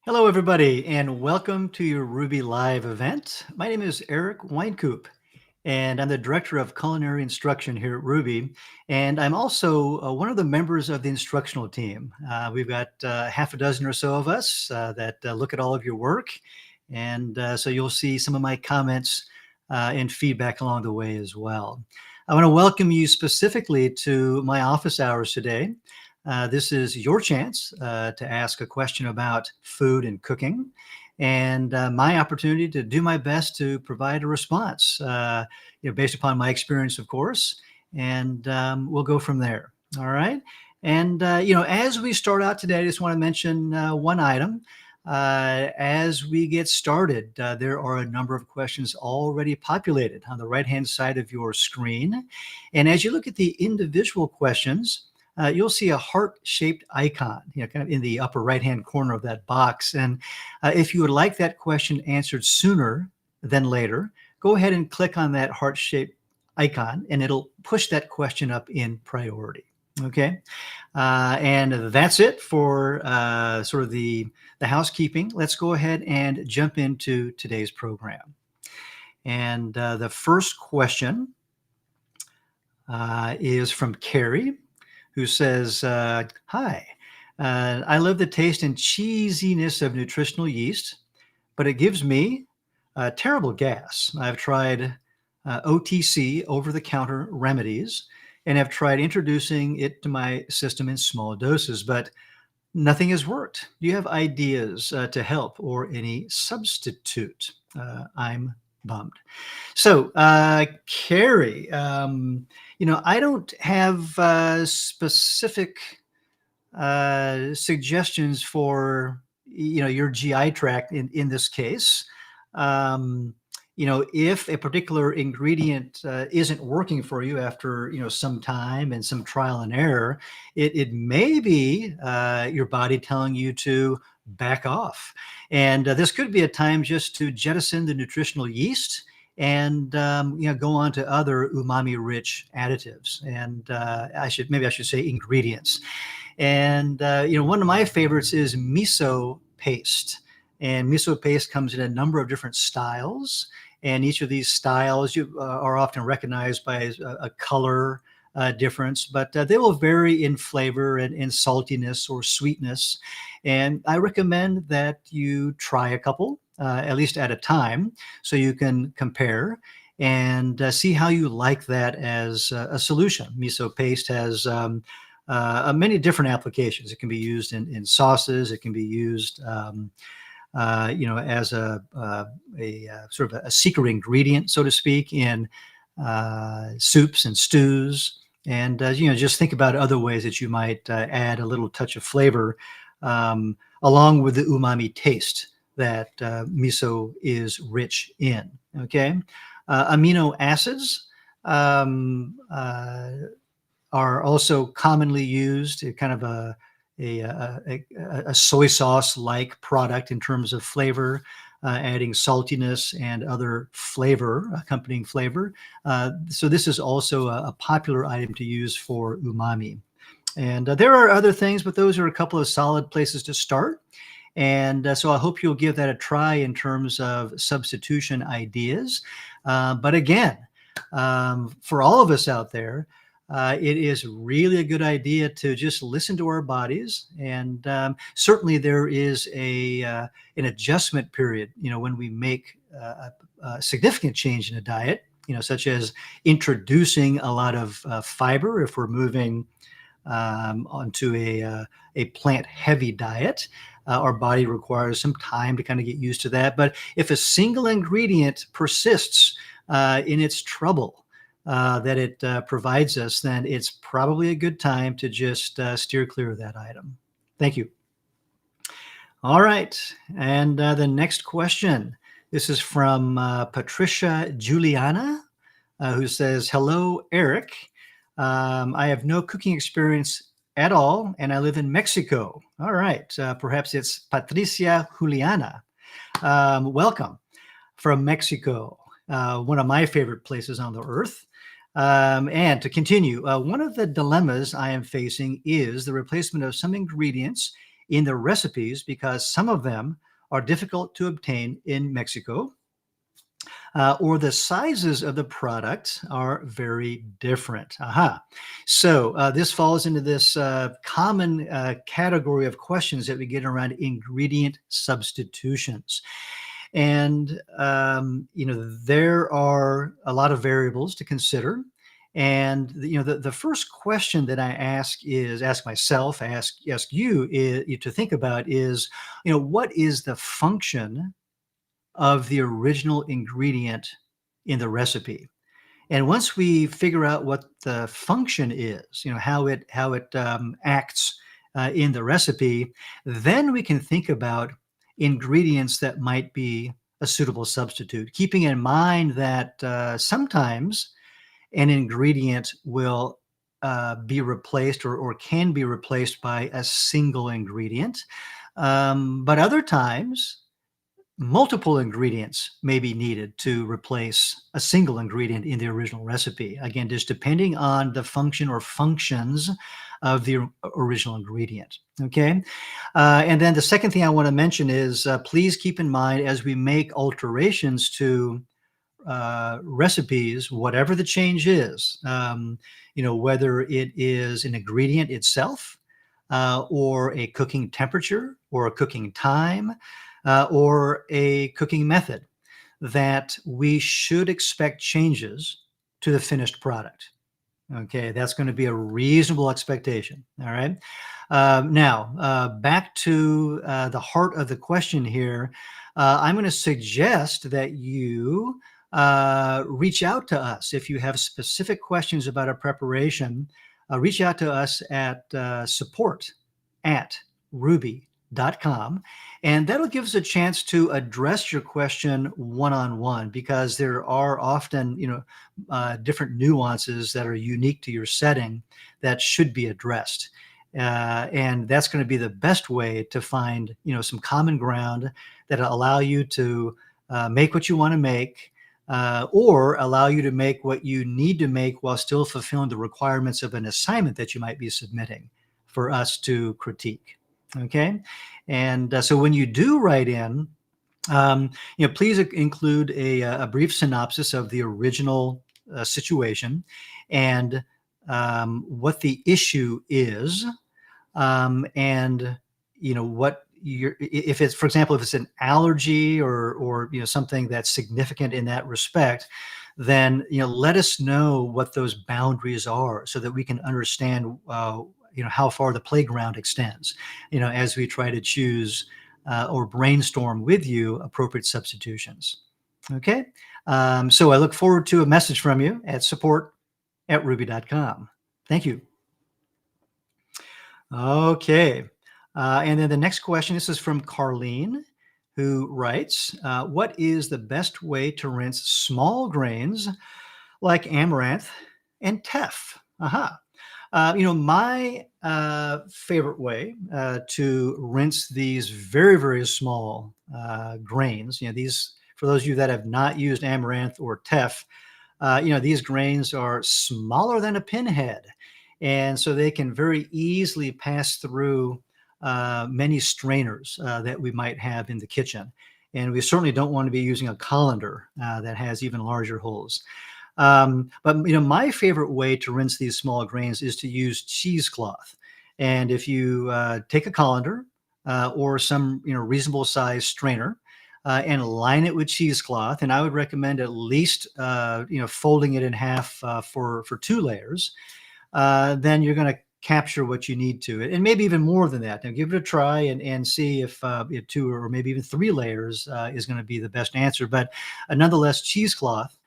Hello, everybody, and welcome to your Ruby Live event. My name is Eric Wynkoop, and I'm the Director of Culinary Instruction here at Ruby. And I'm also one of the members of the instructional team. We've got half a dozen or so of us that look at all of your work. And so you'll see some of my comments and feedback along the way as well. I want to welcome you specifically to my office hours today. This is your chance to ask a question about food and cooking, and my opportunity to do my best to provide a response, based upon my experience, of course, and we'll go from there. All right. And, as we start out today, I just want to mention one item. As we get started, there are a number of questions already populated on the right-hand side of your screen. And as you look at the individual questions, you'll see a heart-shaped icon, kind of in the upper right-hand corner of that box. And if you would like that question answered sooner than later, go ahead and click on that heart-shaped icon, and it'll push that question up in priority. Okay, and that's it for sort of the housekeeping. Let's go ahead and jump into today's program. And the first question is from Carrie, who says, hi, I love the taste and cheesiness of nutritional yeast, but it gives me terrible gas. I've tried OTC, over-the-counter remedies, and have tried introducing it to my system in small doses, but nothing has worked. Do you have ideas to help or any substitute? I'm bummed. So, Carrie, I don't have specific suggestions for, your GI tract in this case. If a particular ingredient isn't working for you after, some time and some trial and error, it may be your body telling you to back off. And this could be a time just to jettison the nutritional yeast and go on to other umami-rich additives. And I should say ingredients. And one of my favorites is miso paste. And miso paste comes in a number of different styles. And each of these styles are often recognized by a color difference, but they will vary in flavor and in saltiness or sweetness. And I recommend that you try a couple, at least at a time, so you can compare and see how you like that as a solution. Miso paste has many different applications. It can be used in sauces. It can be used as a sort of a secret ingredient, so to speak, in soups and stews. And, just think about other ways that you might add a little touch of flavor along with the umami taste that miso is rich in, okay? Amino acids are also commonly used, kind of a soy sauce-like product in terms of flavor, adding saltiness and other flavor, accompanying flavor. So this is also a popular item to use for umami. And there are other things, but those are a couple of solid places to start. And so I hope you'll give that a try in terms of substitution ideas. But again, for all of us out there, it is really a good idea to just listen to our bodies. And certainly there is an adjustment period, when we make a significant change in a diet, such as introducing a lot of fiber if we're moving onto a plant-heavy diet. Our body requires some time to kind of get used to that. But if a single ingredient persists in its trouble, that it provides us, then it's probably a good time to just steer clear of that item. Thank you. All right, and the next question. This is from Patricia Juliana, who says, hello, Eric. I have no cooking experience at all, and I live in Mexico. All right, perhaps it's Patricia Juliana. Welcome from Mexico, one of my favorite places on the earth. And to continue, one of the dilemmas I am facing is the replacement of some ingredients in the recipes because some of them are difficult to obtain in Mexico, or the sizes of the product are very different. Aha. So this falls into this common category of questions that we get around ingredient substitutions. And, there are a lot of variables to consider. And, the first question that I ask myself, ask you to think about is, what is the function of the original ingredient in the recipe? And once we figure out what the function is, how it acts in the recipe, then we can think about ingredients that might be a suitable substitute, keeping in mind that sometimes an ingredient will be replaced or can be replaced by a single ingredient. But other times, multiple ingredients may be needed to replace a single ingredient in the original recipe. Again, just depending on the function or functions of the original ingredient. Okay. And then the second thing I want to mention is please keep in mind as we make alterations to recipes, whatever the change is, whether it is an ingredient itself, or a cooking temperature, or a cooking time, or a cooking method, that we should expect changes to the finished product. Okay, that's going to be a reasonable expectation. All right. Now, back to the heart of the question here. I'm going to suggest that you reach out to us if you have specific questions about our preparation. Reach out to us at support@rouxbe.com, and that'll give us a chance to address your question one-on-one, because there are often different nuances that are unique to your setting that should be addressed. And that's going to be the best way to find some common ground that'll allow you to make what you want to make, or allow you to make what you need to make while still fulfilling the requirements of an assignment that you might be submitting for us to critique. Okay. And so when you do write in, please include a brief synopsis of the original situation and what the issue is, and what if it's, for example, if it's an allergy or something that's significant in that respect, then let us know what those boundaries are so that we can understand how far the playground extends, as we try to choose or brainstorm with you appropriate substitutions. Okay. So I look forward to a message from you at support@rouxbe.com. Thank you. Okay. And then the next question, this is from Carlene, who writes, what is the best way to rinse small grains like amaranth and teff? Aha. My favorite way to rinse these very, very small grains, these, for those of you that have not used amaranth or teff, these grains are smaller than a pinhead. And so they can very easily pass through many strainers that we might have in the kitchen. And we certainly don't want to be using a colander that has even larger holes. But my favorite way to rinse these small grains is to use cheesecloth. And if you take a colander or some reasonable size strainer and line it with cheesecloth, and I would recommend at least folding it in half for 2 layers, then you're going to capture what you need to, and maybe even more than that. Now give it a try and see if 2 or maybe even 3 layers is going to be the best answer. But nonetheless, cheesecloth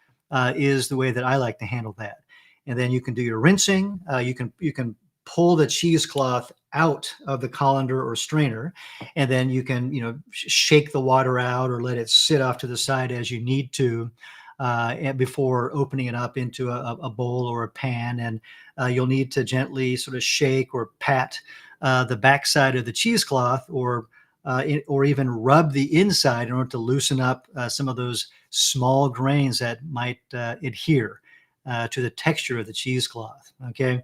is the way that I like to handle that. And then you can do your rinsing. You can pull the cheesecloth out of the colander or strainer, and then you can shake the water out or let it sit off to the side as you need to, and before opening it up into a bowl or a pan. And you'll need to gently sort of shake or pat the backside of the cheesecloth, or even rub the inside in order to loosen up some of those small grains that might adhere to the texture of the cheesecloth. Okay.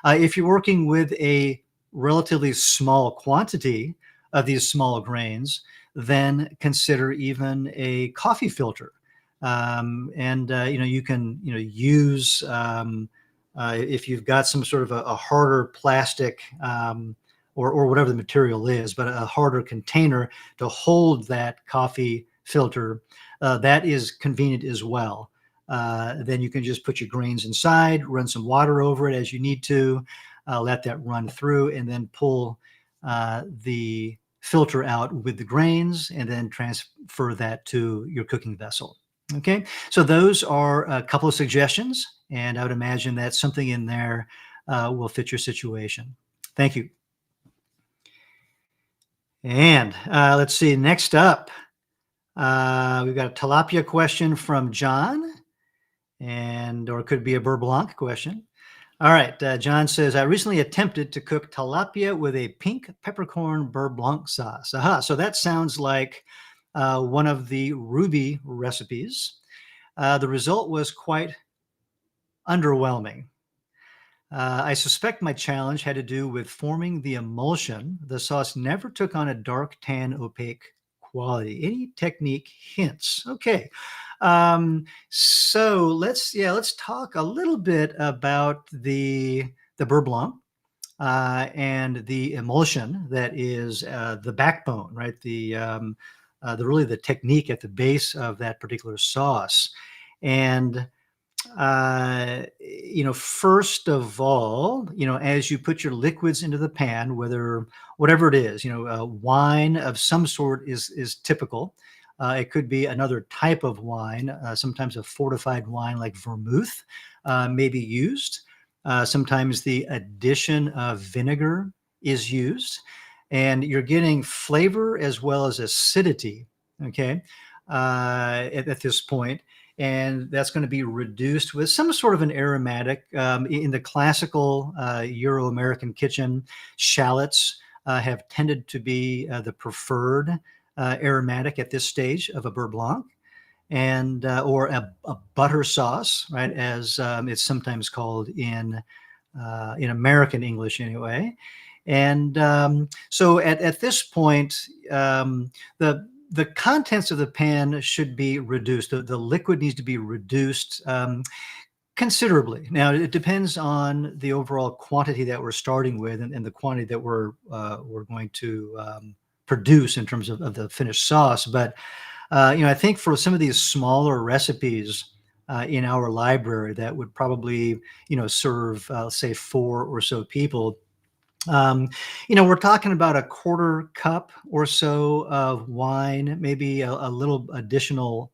If you're working with a relatively small quantity of these small grains, then consider even a coffee filter. You can use if you've got some sort of a harder plastic or whatever the material is, but a harder container to hold that coffee filter, that is convenient as well. Then you can just put your grains inside, run some water over it as you need to, let that run through, and then pull the filter out with the grains, and then transfer that to your cooking vessel. Okay, so those are a couple of suggestions, and I would imagine that something in there will fit your situation. Thank you. And let's see, next up, we've got a tilapia question from John, or it could be a beurre blanc question. All right, John says, I recently attempted to cook tilapia with a pink peppercorn beurre blanc sauce. Aha, so that sounds like one of the Rouxbe recipes. The result was quite underwhelming. I suspect my challenge had to do with forming the emulsion. The sauce never took on a dark tan opaque quality. Any technique hints? Okay. So let's talk a little bit about the beurre blanc and the emulsion that is the backbone, right? Really the technique at the base of that particular sauce. And first of all, as you put your liquids into the pan, whatever it is, wine of some sort is typical. It could be another type of wine. Sometimes a fortified wine like vermouth may be used. Sometimes the addition of vinegar is used, and you're getting flavor as well as acidity. Okay, at this point, and that's going to be reduced with some sort of an aromatic. In the classical Euro-American kitchen, shallots have tended to be the preferred aromatic at this stage of a beurre blanc, and or a butter sauce, right, as it's sometimes called in American English anyway. And so at this point, the contents of the pan should be reduced. The liquid needs to be reduced considerably. Now, it depends on the overall quantity that we're starting with, and the quantity that we're going to produce in terms of the finished sauce. But I think for some of these smaller recipes in our library that would probably serve say 4 or so people, we're talking about a quarter cup or so of wine, maybe a little additional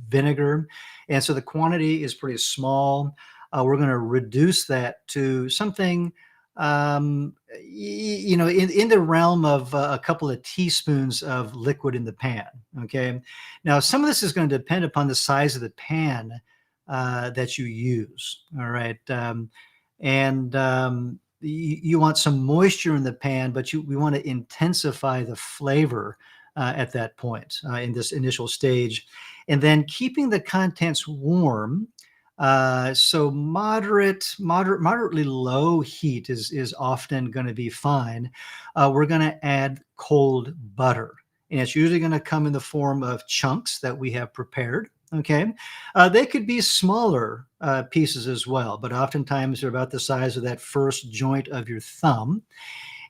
vinegar. And so the quantity is pretty small. We're going to reduce that to something, in the realm of a couple of teaspoons of liquid in the pan. Okay. Now, some of this is going to depend upon the size of the pan that you use. All right. You want some moisture in the pan, but we want to intensify the flavor at that point in this initial stage. And then keeping the contents warm. So moderately low heat is often going to be fine. We're going to add cold butter, and it's usually going to come in the form of chunks that we have prepared. Okay, they could be smaller pieces as well, but oftentimes they're about the size of that first joint of your thumb.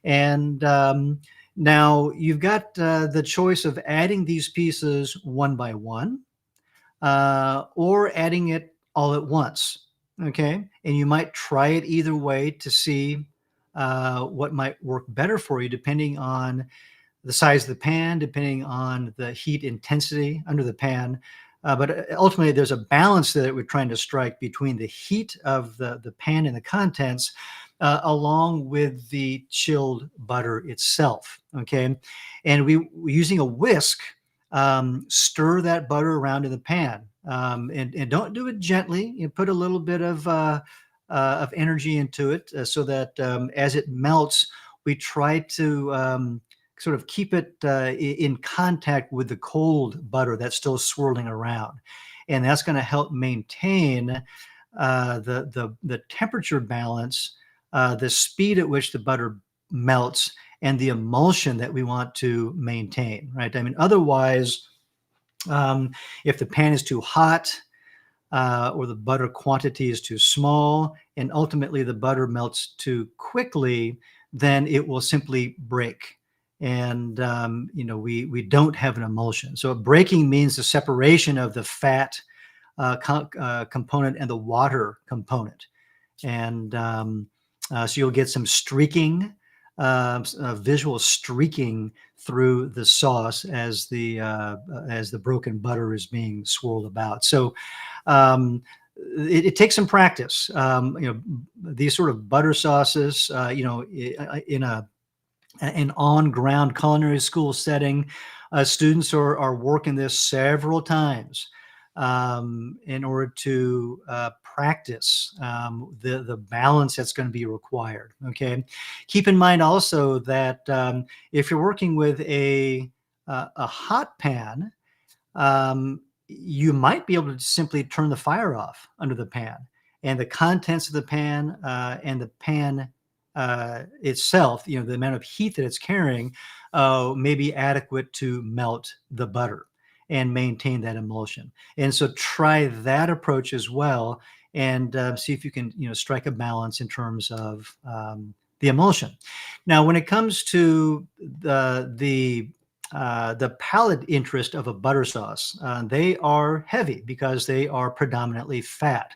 And now you've got the choice of adding these pieces one by one, or adding it all at once. Okay, and you might try it either way to see what might work better for you, depending on the size of the pan, depending on the heat intensity under the pan. But ultimately, there's a balance that we're trying to strike between the heat of the pan and the contents, along with the chilled butter itself. Okay, and we using a whisk, stir that butter around in the pan, and don't do it gently. You put a little bit of energy into it, so that as it melts, we try to sort of keep it in contact with the cold butter that's still swirling around, and that's going to help maintain the temperature balance, the speed at which the butter melts and the emulsion that we want to maintain, right? I mean, otherwise, if the pan is too hot, or the butter quantity is too small, and ultimately the butter melts too quickly, then it will simply break. And we don't have an emulsion. So breaking means the separation of the fat component and the water component. And so you'll get some streaking, visual streaking through the sauce as the broken butter is being swirled about. So it takes some practice. These sort of butter sauces, in an on-ground culinary school setting, students are working this several times in order to practice the balance that's going to be required. Okay, keep in mind also that if you're working with a hot pan, you might be able to simply turn the fire off under the pan, and the contents of the pan and the pan itself, the amount of heat that it's carrying, may be adequate to melt the butter and maintain that emulsion. And so try that approach as well, and see if you can, strike a balance in terms of the emulsion. Now, when it comes to the palate interest of a butter sauce, they are heavy because they are predominantly fat.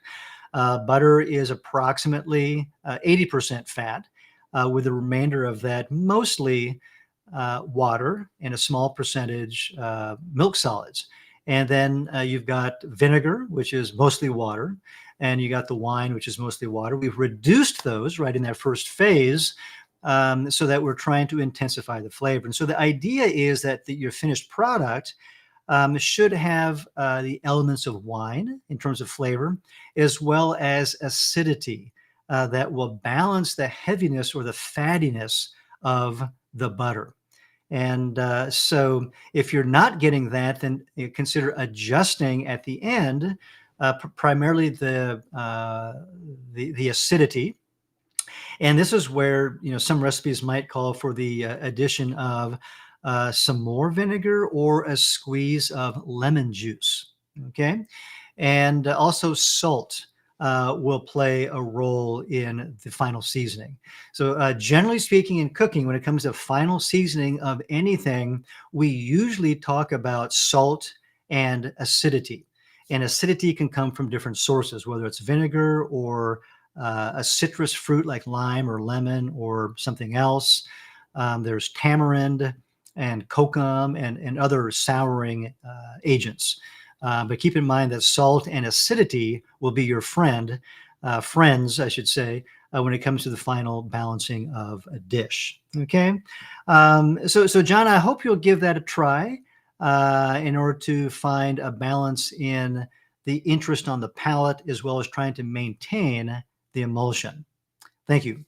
Butter is approximately 80% fat, with the remainder of that mostly water and a small percentage milk solids. And then you've got vinegar, which is mostly water, and you got the wine, which is mostly water. We've reduced those right in that first phase, so that we're trying to intensify the flavor. And so the idea is that your finished product should have the elements of wine in terms of flavor, as well as acidity that will balance the heaviness or the fattiness of the butter. And so if you're not getting that, then consider adjusting at the end, primarily the acidity. And this is where, some recipes might call for the addition of some more vinegar or a squeeze of lemon juice. Okay. And also salt will play a role in the final seasoning. So generally speaking, in cooking, when it comes to final seasoning of anything, we usually talk about salt and acidity. And acidity can come from different sources, whether it's vinegar or a citrus fruit like lime or lemon or something else. There's tamarind and kokum and other souring agents. But keep in mind that salt and acidity will be your friends, I should say, when it comes to the final balancing of a dish. Okay. So John, I hope you'll give that a try in order to find a balance in the interest on the palate, as well as trying to maintain the emulsion. Thank you.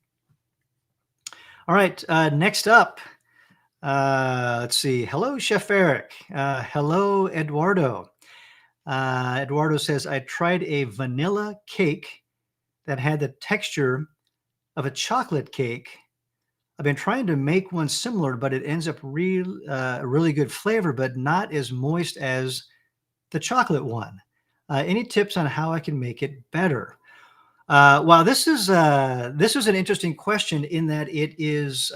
All right. Next up, let's see. Hello, Chef Eric. Hello, Eduardo. Eduardo says, I tried a vanilla cake that had the texture of a chocolate cake. I've been trying to make one similar, but it ends up really good flavor, but not as moist as the chocolate one. Any tips on how I can make it better? Well, this is an interesting question in that it is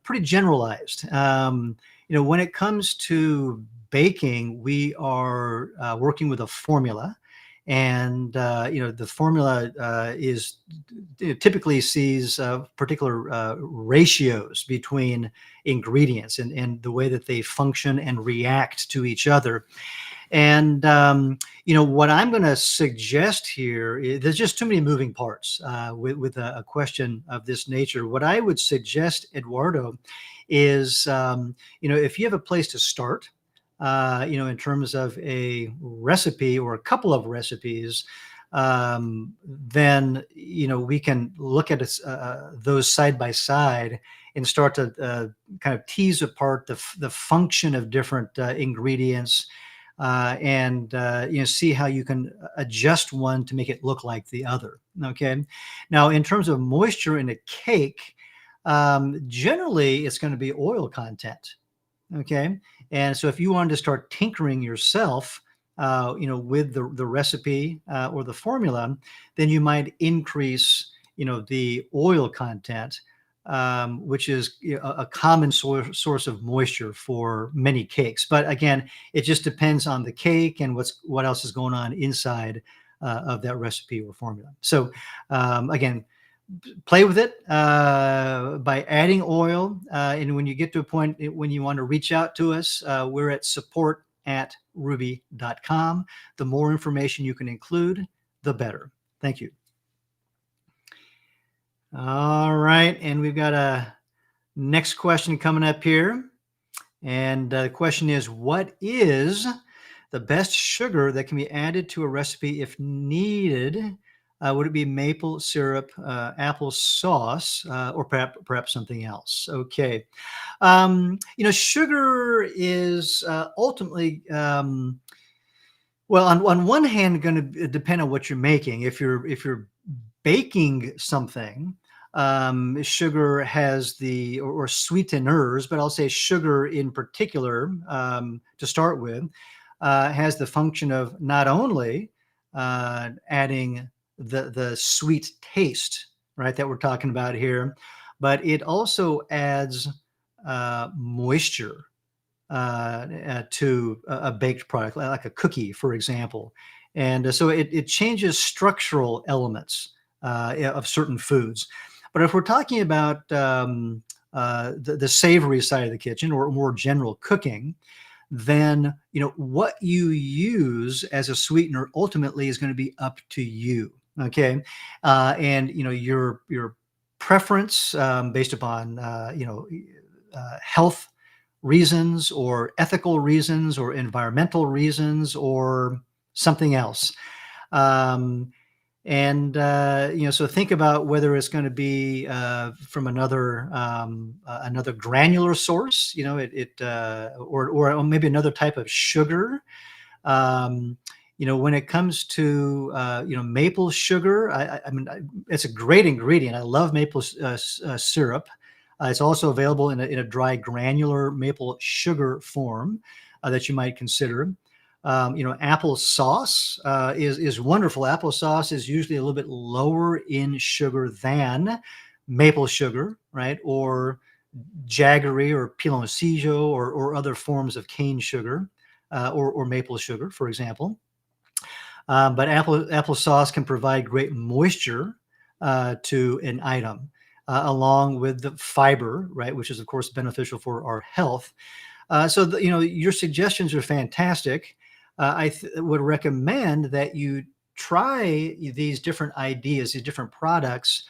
pretty generalized. When it comes to baking, we are working with a formula, and the formula is typically sees particular ratios between ingredients and the way that they function and react to each other. And what I'm going to suggest here is there's just too many moving parts with a question of this nature. What I would suggest, Eduardo, is if you have a place to start, in terms of a recipe or a couple of recipes, then we can look at those side by side and start to kind of tease apart the function of different ingredients. and see how you can adjust one to make it look like the other. Okay. Now, in terms of moisture in a cake, generally it's going to be oil content. Okay. And so if you wanted to start tinkering yourself, with the recipe or the formula, then you might increase, the oil content, which is a common source of moisture for many cakes. But again, it just depends on the cake and what else is going on inside of that recipe or formula. So again, play with it by adding oil. And when you get to a point when you want to reach out to us, we're at support@rouxbe.com. The more information you can include, the better. Thank you. All right. And we've got a next question coming up here. And the question is, what is the best sugar that can be added to a recipe if needed? Would it be maple syrup, apple sauce, or perhaps something else? Okay. Sugar is ultimately, well, on one hand, going to depend on what you're making. If you're baking something, sugar has or sweeteners, but I'll say sugar in particular, to start with, has the function of not only adding the sweet taste, right, that we're talking about here, but it also adds moisture to a baked product, like a cookie, for example. And so it changes structural elements of certain foods. But if we're talking about the savory side of the kitchen or more general cooking, then what you use as a sweetener ultimately is going to be up to you. Okay, and your preference based upon health reasons or ethical reasons or environmental reasons or something else. So think about whether it's going to be from another granular source, or maybe another type of sugar. When it comes to maple sugar, I mean, it's a great ingredient. I love maple syrup. It's also available in a dry granular maple sugar form that you might consider. Apple sauce is wonderful. Apple sauce is usually a little bit lower in sugar than maple sugar, right? Or jaggery or piloncillo or other forms of cane sugar or maple sugar, for example. But apple sauce can provide great moisture to an item, along with the fiber, right, which is of course beneficial for our health. Your suggestions are fantastic. I would recommend that you try these different ideas, these different products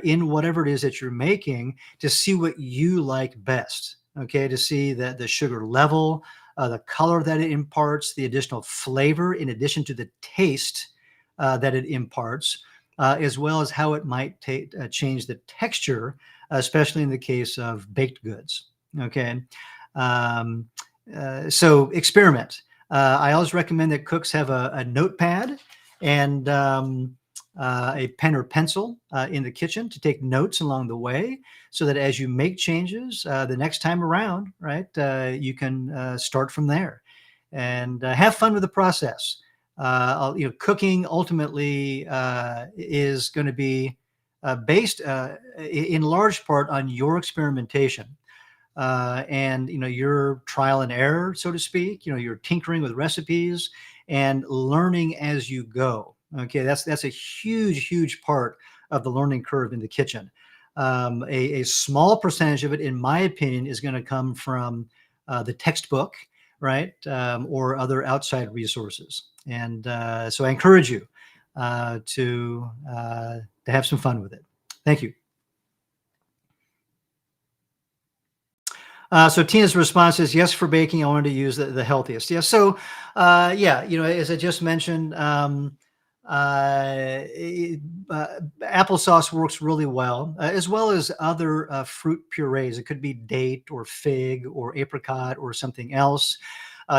in whatever it is that you're making to see what you like best. Okay, to see the sugar level, the color that it imparts, the additional flavor in addition to the taste that it imparts, as well as how it might change the texture, especially in the case of baked goods. Okay, so experiment. I always recommend that cooks have a notepad and a pen or pencil in the kitchen to take notes along the way, so that as you make changes the next time around, right, you can start from there and have fun with the process. Cooking ultimately is going to be based in large part on your experimentation. And your trial and error, so to speak. You're tinkering with recipes and learning as you go. Okay, that's a huge part of the learning curve in the kitchen. A small percentage of it, in my opinion, is going to come from the textbook, right, or other outside resources. And so I encourage you to have some fun with it. Thank you. So Tina's response is yes for baking. I wanted to use the healthiest. Yeah. So as I just mentioned, applesauce works really well, as well as other fruit purees. It could be date or fig or apricot or something else.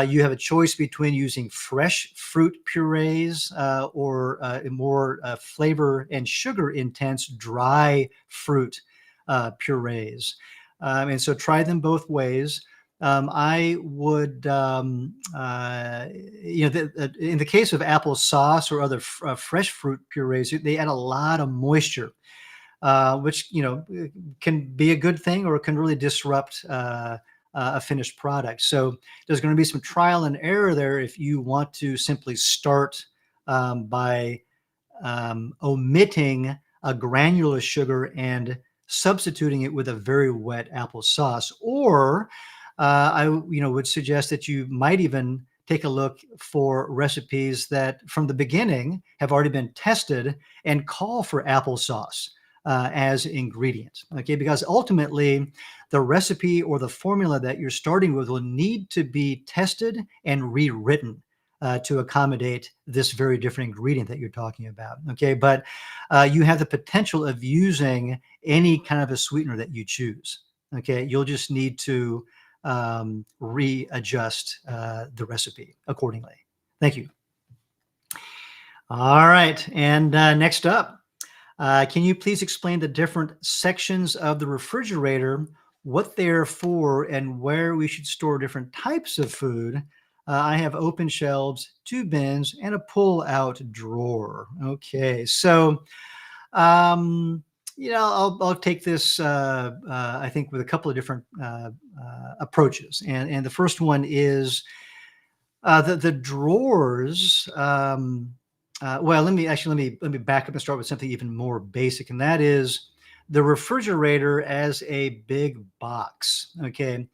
You have a choice between using fresh fruit purees or more flavor and sugar intense dry fruit purees. And so try them both ways. I would, in the case of apple sauce or other fresh fruit purees, they add a lot of moisture, which can be a good thing or it can really disrupt a finished product. So there's going to be some trial and error there if you want to simply start by omitting a granular sugar and substituting it with a very wet apple sauce. Or I would suggest that you might even take a look for recipes that from the beginning have already been tested and call for applesauce as ingredients. Okay, because ultimately the recipe or the formula that you're starting with will need to be tested and rewritten to accommodate this very different ingredient that you're talking about. Okay, but you have the potential of using any kind of a sweetener that you choose. Okay, you'll just need to readjust the recipe accordingly. Thank you. All right, and next up, can you please explain the different sections of the refrigerator, what they're for, and where we should store different types of food? I have open shelves, 2 bins, and a pull-out drawer. Okay, so I'll take this. I think with a couple of different approaches, and the first one is the drawers. Well, let me back up and start with something even more basic, and that is the refrigerator as a big box. Okay,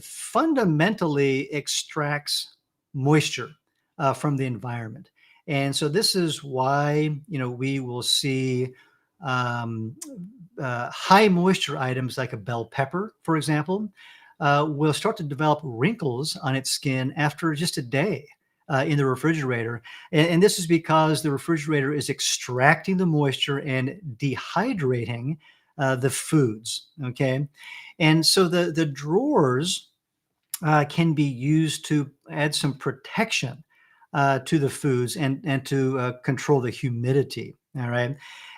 fundamentally extracts moisture from the environment, and so this is why we will see um, high moisture items like a bell pepper, for example, will start to develop wrinkles on its skin after just a day in the refrigerator. And this is because the refrigerator is extracting the moisture and dehydrating the foods. Okay. And so the drawers can be used to add some protection to the foods and to control the humidity. All right.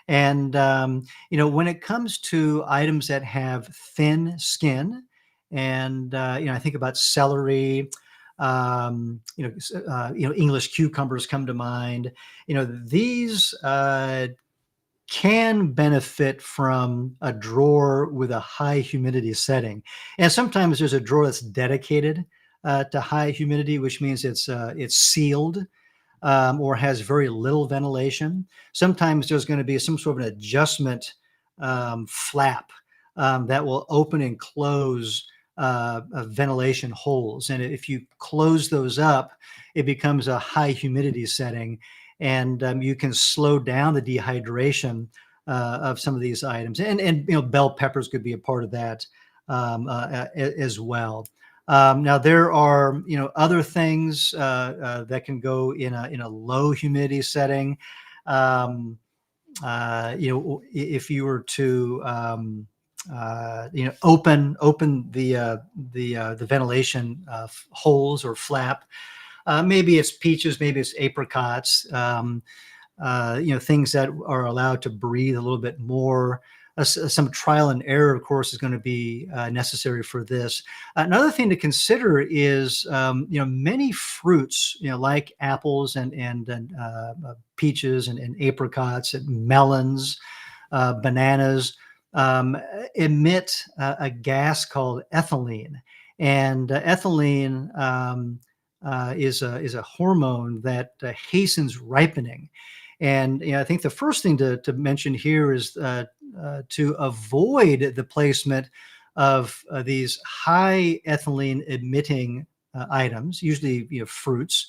And, when it comes to items that have thin skin, and, I think about celery, English cucumbers come to mind. These can benefit from a drawer with a high humidity setting. And sometimes there's a drawer that's dedicated to high humidity, which means it's sealed or has very little ventilation. Sometimes there's going to be some sort of an adjustment flap that will open and close ventilation holes. And if you close those up, it becomes a high humidity setting, and you can slow down the dehydration of some of these items. And bell peppers could be a part of that as well. Now there are other things that can go in a low humidity setting. If you were to open the ventilation holes or flap, maybe it's peaches, maybe it's apricots. Things that are allowed to breathe a little bit more. Some trial and error, of course, is going to be necessary for this. Another thing to consider is, many fruits, like apples and peaches and apricots and melons, bananas, emit a gas called ethylene, and ethylene is a hormone that hastens ripening. And I think the first thing to mention here is to avoid the placement of these high ethylene emitting items, usually fruits,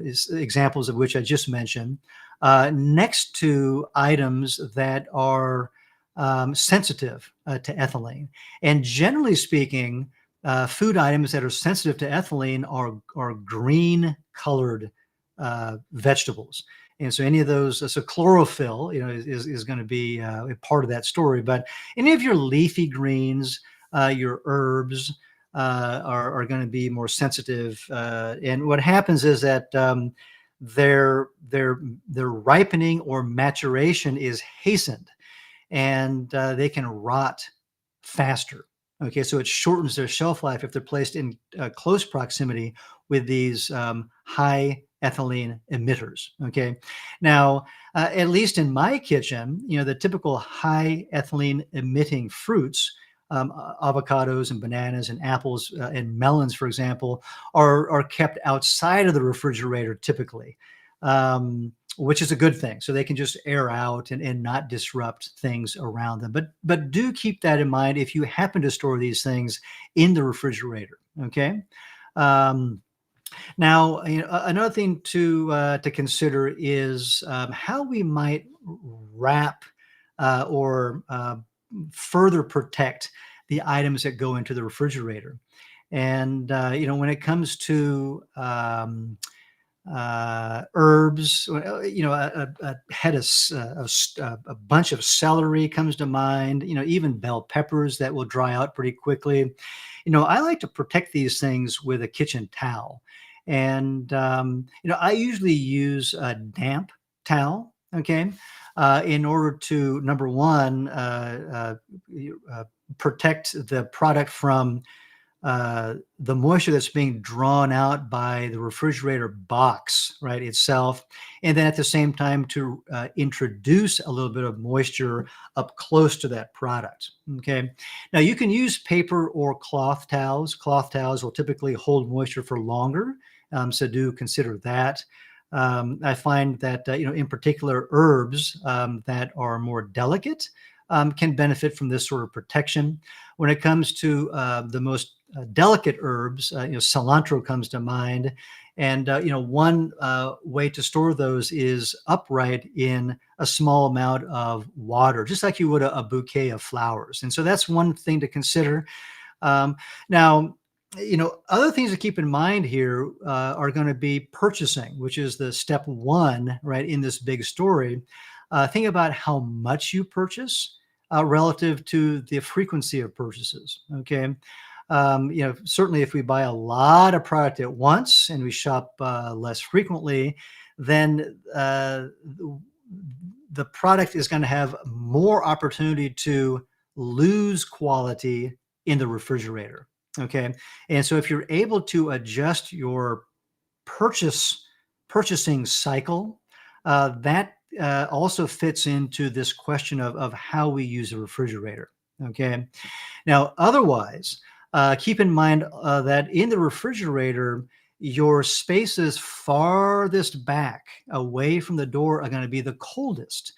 is examples of which I just mentioned, next to items that are sensitive to ethylene. And generally speaking, food items that are sensitive to ethylene are green colored vegetables. And so any of those, so chlorophyll, is going to be a part of that story. But any of your leafy greens, your herbs, are going to be more sensitive. And what happens is that their ripening or maturation is hastened, and they can rot faster. Okay, so it shortens their shelf life if they're placed in close proximity with these high ethylene emitters. Okay, now at least in my kitchen, the typical high ethylene emitting fruits, avocados and bananas and apples and melons, for example, are kept outside of the refrigerator typically. Which is a good thing. So they can just air out and not disrupt things around them. But do keep that in mind if you happen to store these things in the refrigerator. Okay. Um, Now, another thing to consider is how we might wrap or further protect the items that go into the refrigerator. And when it comes to herbs, a head a bunch of celery comes to mind. Even bell peppers that will dry out pretty quickly. I like to protect these things with a kitchen towel, and I usually use a damp towel. Okay, in order to number one, protect the product from the moisture that's being drawn out by the refrigerator box, right, itself, and then at the same time to introduce a little bit of moisture up close to that product. Okay, now you can use paper or cloth towels. Cloth towels will typically hold moisture for longer, so do consider that. I find that in particular herbs that are more delicate can benefit from this sort of protection. When it comes to the most delicate herbs, cilantro comes to mind, and one way to store those is upright in a small amount of water, just like you would a bouquet of flowers. And so that's one thing to consider. Now, other things to keep in mind here are going to be purchasing, which is the step one, right, in this big story. Think about how much you purchase relative to the frequency of purchases. Okay. Certainly if we buy a lot of product at once and we shop less frequently, then the product is going to have more opportunity to lose quality in the refrigerator. Okay. And so if you're able to adjust your purchasing cycle, that also fits into this question of how we use a refrigerator. Okay. Now, otherwise, keep in mind that in the refrigerator, your spaces farthest back away from the door are going to be the coldest.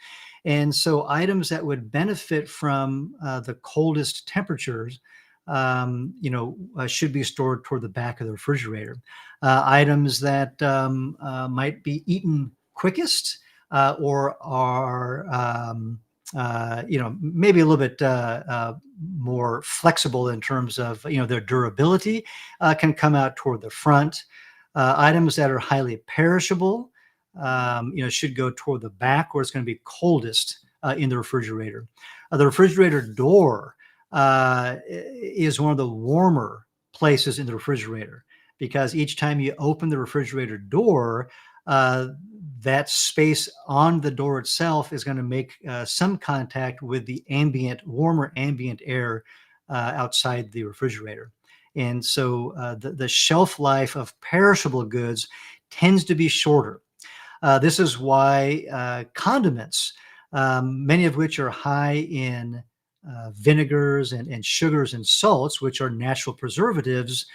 And so items that would benefit from the coldest temperatures, should be stored toward the back of the refrigerator. Items that might be eaten quickest or are maybe a little bit more flexible in terms of their durability, can come out toward the front. Items that are highly perishable, should go toward the back, where it's going to be coldest in the refrigerator. The refrigerator door is one of the warmer places in the refrigerator, because each time you open the refrigerator door, that space on the door itself is going to make some contact with the warmer ambient air outside the refrigerator. And so the shelf life of perishable goods tends to be shorter. This is why condiments, many of which are high in vinegars and sugars and salts, which are natural preservatives,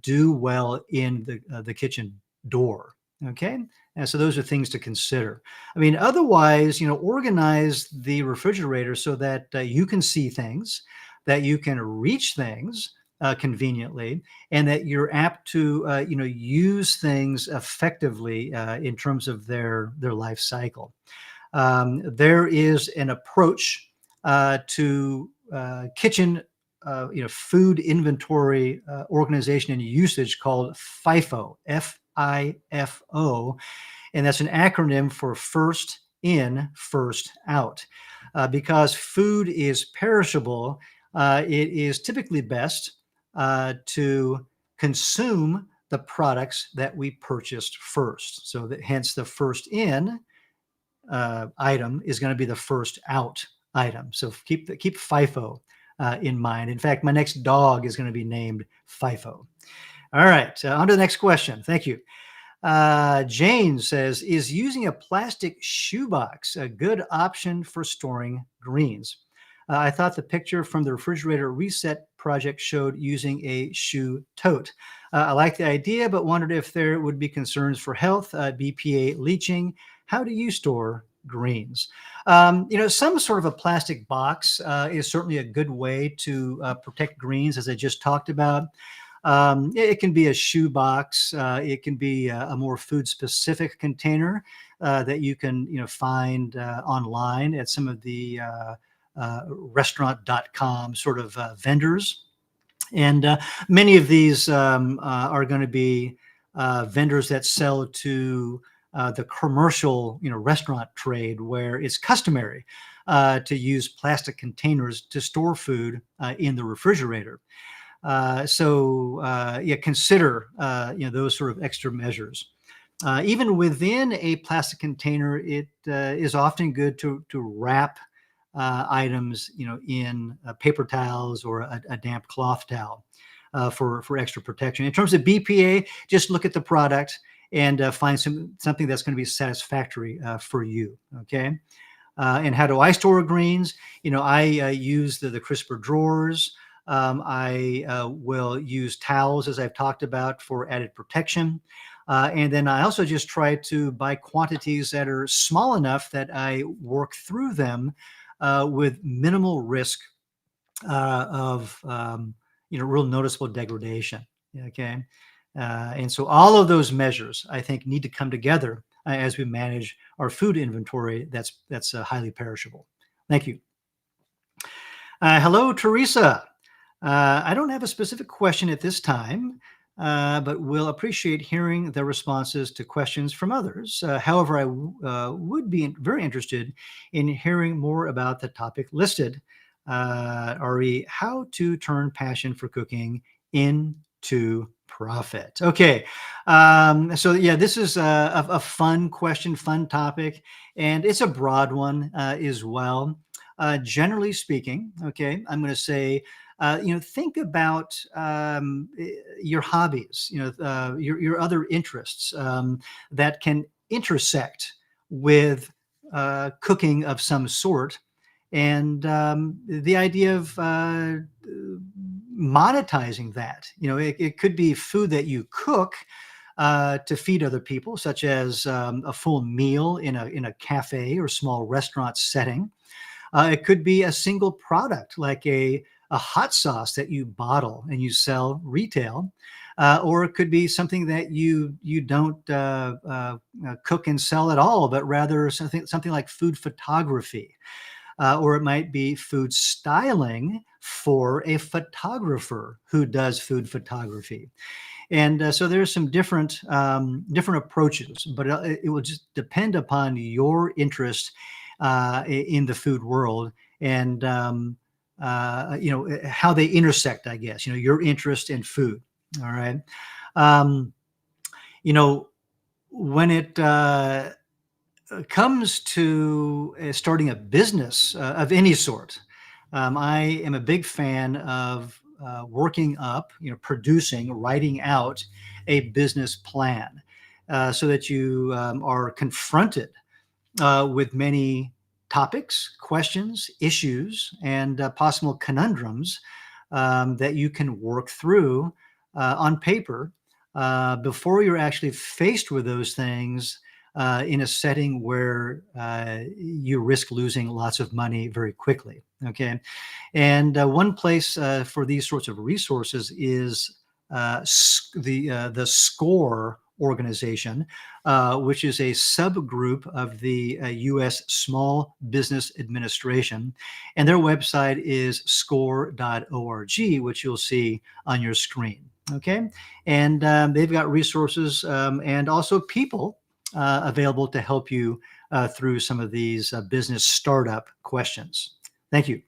do well in the kitchen door. Okay. And so those are things to consider. I mean, otherwise, organize the refrigerator so that you can see things, that you can reach things conveniently, and that you're apt to, use things effectively in terms of their life cycle. There is an approach to kitchen, food inventory organization and usage called FIFO, FIFO, and that's an acronym for first in, first out. Because food is perishable, it is typically best to consume the products that we purchased first. So that hence the first in item is going to be the first out item. So keep FIFO in mind. In fact, my next dog is going to be named FIFO. All right, on to the next question. Thank you. Jane says, is using a plastic shoebox a good option for storing greens? I thought the picture from the refrigerator reset project showed using a shoe tote. I like the idea, but wondered if there would be concerns for health, BPA leaching. How do you store greens? Some sort of a plastic box is certainly a good way to protect greens, as I just talked about. It can be a shoe box. It can be a more food-specific container that you can, find online at some of the restaurant.com sort of vendors. And many of these are going to be vendors that sell to the commercial, restaurant trade, where it's customary to use plastic containers to store food in the refrigerator. Consider those sort of extra measures. Even within a plastic container, it is often good to wrap items, in paper towels or a damp cloth towel for extra protection. In terms of BPA, just look at the product and find something that's going to be satisfactory for you. Okay. And how do I store greens? I use the crisper drawers. I will use towels, as I've talked about, for added protection. And then I also just try to buy quantities that are small enough that I work through them with minimal risk of real noticeable degradation. Okay. And so all of those measures, I think, need to come together as we manage our food inventory that's highly perishable. Thank you. Hello, Teresa. I don't have a specific question at this time, but will appreciate hearing the responses to questions from others. However, I would be very interested in hearing more about the topic listed, re how to turn passion for cooking into profit. Okay, this is a fun question, fun topic, and it's a broad one as well. Generally speaking, okay, I'm going to say, think about your hobbies, your other interests that can intersect with cooking of some sort, and the idea of monetizing that. It could be food that you cook to feed other people, such as a full meal in a cafe or small restaurant setting. It could be a single product, like a hot sauce that you bottle and you sell retail, or it could be something that you don't cook and sell at all, but rather something like food photography, or it might be food styling for a photographer who does food photography. And so there's some different approaches, but it will just depend upon your interest in the food world and how they intersect, I guess, your interest in food. All right. When it comes to starting a business of any sort, I am a big fan of working up, producing, writing out a business plan so that you are confronted with many topics, questions, issues, and possible conundrums that you can work through on paper before you're actually faced with those things in a setting where you risk losing lots of money very quickly. Okay. And one place for these sorts of resources is the SCORE organization, which is a subgroup of the U.S. Small Business Administration. And their website is score.org, which you'll see on your screen. Okay. And they've got resources and also people available to help you through some of these business startup questions. Thank you.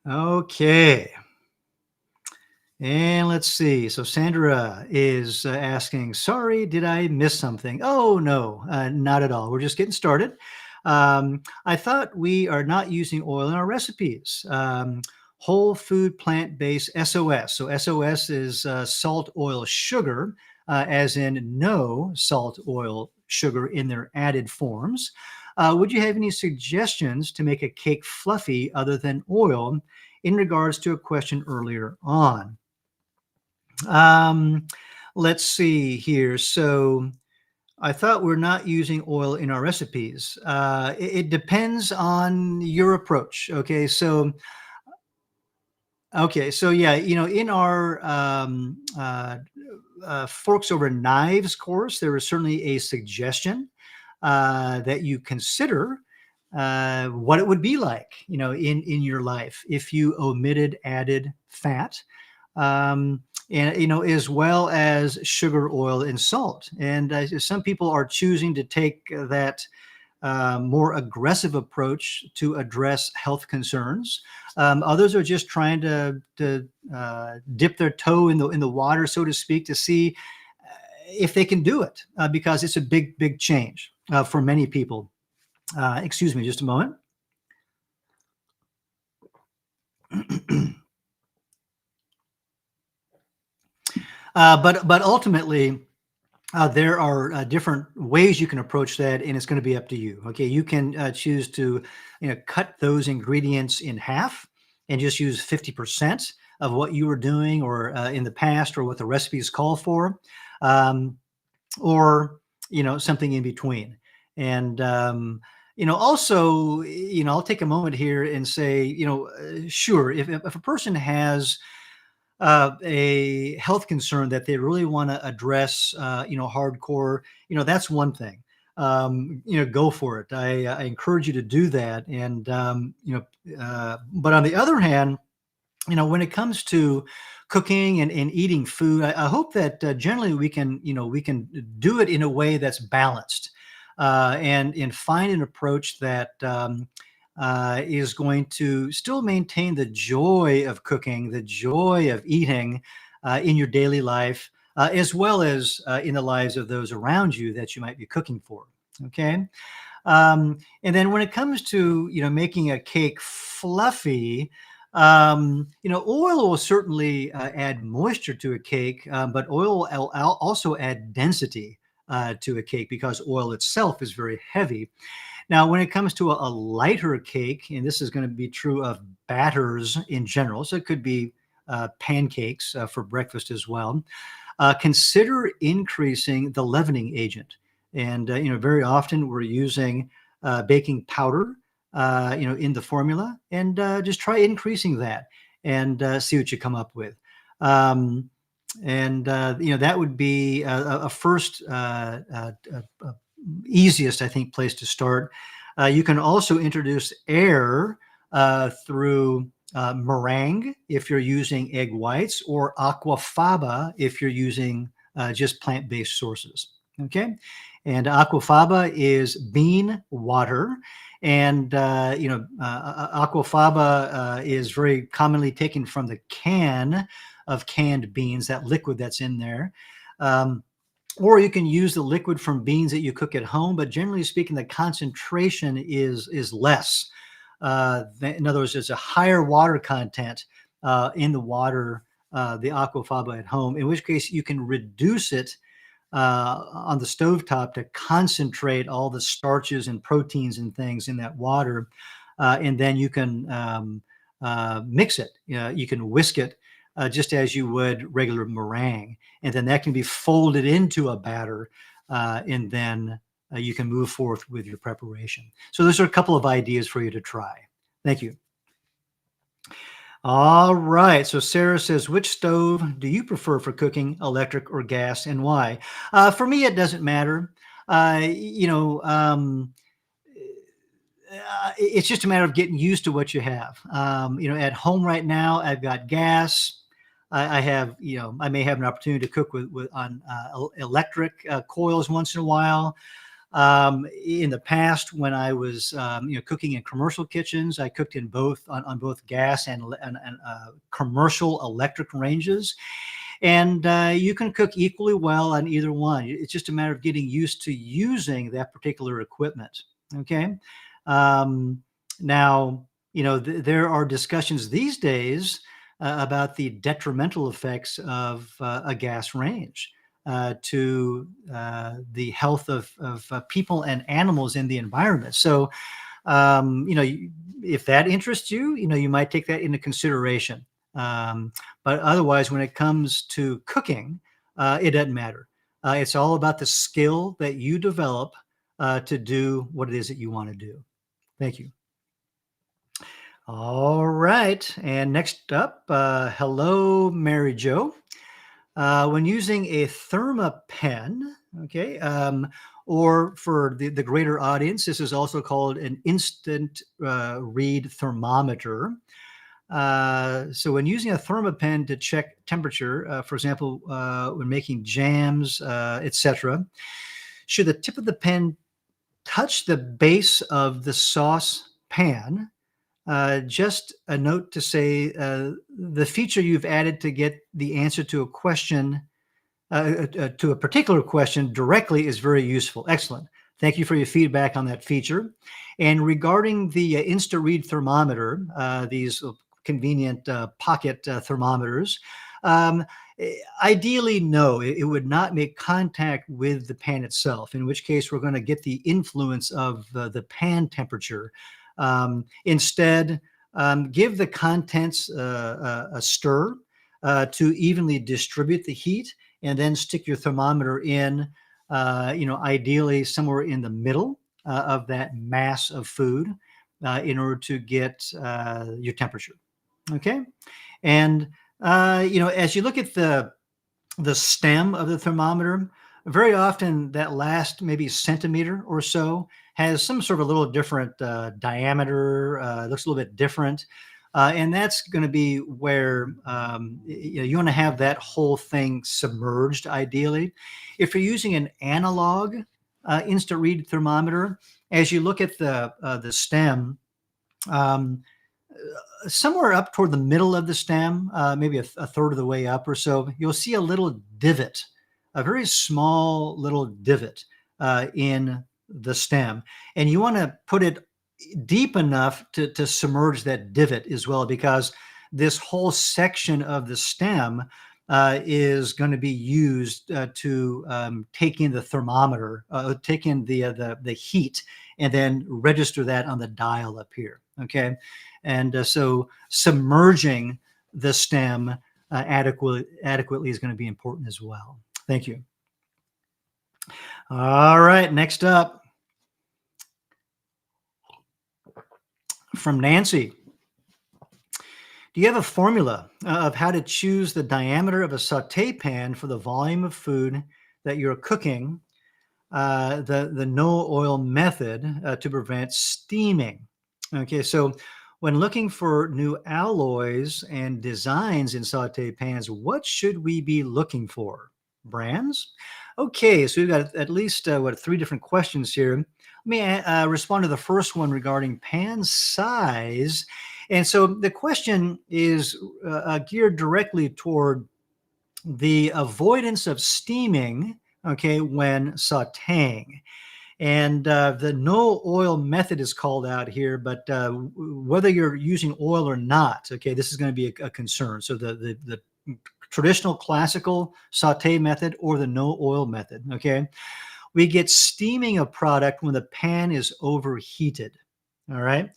Okay. And let's see. So Sandra is asking, sorry, did I miss something? Oh, no, not at all. We're just getting started. I thought we are not using oil in our recipes. Whole food plant-based SOS. So SOS is salt, oil, sugar, as in no salt, oil, sugar in their added forms. Would you have any suggestions to make a cake fluffy other than oil in regards to a question earlier on? Um, let's see here. So I thought we're not using oil in our recipes. It depends on your approach. Okay, so yeah, in our forks over knives course, there is certainly a suggestion that you consider what it would be like, in your life if you omitted added fat, um, and as well as sugar, oil, and salt. And some people are choosing to take that more aggressive approach to address health concerns. Others are just trying to dip their toe in the water, so to speak, to see if they can do it, because it's a big change for many people. Excuse me, just a moment. But ultimately, there are different ways you can approach that, and it's going to be up to you. Okay, you can choose to, cut those ingredients in half and just use 50% of what you were doing, or in the past, or what the recipes call for, um, or something in between. And also, I'll take a moment here and say, sure, if a person has a health concern that they really want to address, hardcore, that's one thing. Go for it. I encourage you to do that. And, but on the other hand, when it comes to cooking and eating food, I hope that generally we can do it in a way that's balanced, and find an approach that is going to still maintain the joy of cooking, the joy of eating in your daily life, as well as in the lives of those around you that you might be cooking for. Okay. And then when it comes to making a cake fluffy, oil will certainly add moisture to a cake, but oil will also add density to a cake, because oil itself is very heavy. Now, when it comes to a lighter cake, and this is going to be true of batters in general, so it could be pancakes for breakfast as well, consider increasing the leavening agent. And very often we're using baking powder, in the formula, and just try increasing that and see what you come up with. Um, and that would be a first easiest, I think, place to start. You can also introduce air through meringue if you're using egg whites, or aquafaba if you're using just plant-based sources. Okay, and aquafaba is bean water, and aquafaba is very commonly taken from the can of canned beans, that liquid that's in there. Or you can use the liquid from beans that you cook at home, but generally speaking, the concentration is less. In other words, there's a higher water content in the water, the aquafaba at home, in which case you can reduce it on the stovetop to concentrate all the starches and proteins and things in that water. And then you can mix it. You can whisk it just as you would regular meringue. And then that can be folded into a batter. And then you can move forth with your preparation. So those are a couple of ideas for you to try. Thank you. All right. So Sarah says, which stove do you prefer for cooking, electric or gas, and why? For me, it doesn't matter. Uh, you know, um, it's just a matter of getting used to what you have. At home right now, I've got gas. I have, I may have an opportunity to cook with on electric coils once in a while. In the past, when I was cooking in commercial kitchens, I cooked in both on both gas and commercial electric ranges, and you can cook equally well on either one. It's just a matter of getting used to using that particular equipment. Okay. Um, Now, there are discussions these days about the detrimental effects of a gas range to the health of people and animals in the environment. So, if that interests you, you might take that into consideration. But otherwise, when it comes to cooking, it doesn't matter. It's all about the skill that you develop to do what it is that you want to do. Thank you. All right. And next up, hello, Mary Jo. When using a thermapen, okay, or for the greater audience, this is also called an instant read thermometer. So when using a thermapen to check temperature, for example, when making jams, etc., should the tip of the pen touch the base of the sauce pan? Just a note to say the feature you've added to get the answer to a question, to a particular question directly is very useful. Excellent. Thank you for your feedback on that feature. And regarding the InstaRead thermometer, these convenient pocket thermometers, um, ideally, no, it would not make contact with the pan itself, in which case we're going to get the influence of the pan temperature. Instead, give the contents a stir to evenly distribute the heat, and then stick your thermometer in, ideally somewhere in the middle of that mass of food in order to get your temperature. Okay. And, as you look at the stem of the thermometer, very often that last maybe centimeter or so has some sort of a little different diameter, looks a little bit different. And that's going to be where you want to have that whole thing submerged, ideally. If you're using an analog instant read thermometer, as you look at the stem, um, somewhere up toward the middle of the stem, maybe a third of the way up or so, you'll see a little divot, a very small little divot in the stem. And you want to put it deep enough to submerge that divot as well, because this whole section of the stem is going to be used to take in the thermometer, take in the heat, and then register that on the dial up here. Okay, and so submerging the stem adequately is going to be important as well. Thank you. All right, next up from Nancy. Do you have a formula of how to choose the diameter of a saute pan for the volume of food that you're cooking, the no oil method to prevent steaming? Okay, so when looking for new alloys and designs in saute pans, what should we be looking for? Brands? Okay, so we've got at least, 3 different questions here. Let me respond to the first one regarding pan size. And so the question is geared directly toward the avoidance of steaming, okay, when sauteing. And the no oil method is called out here, but whether you're using oil or not, okay, this is going to be a concern. So the traditional classical saute method or the no oil method, okay? We get steaming of product when the pan is overheated, all right?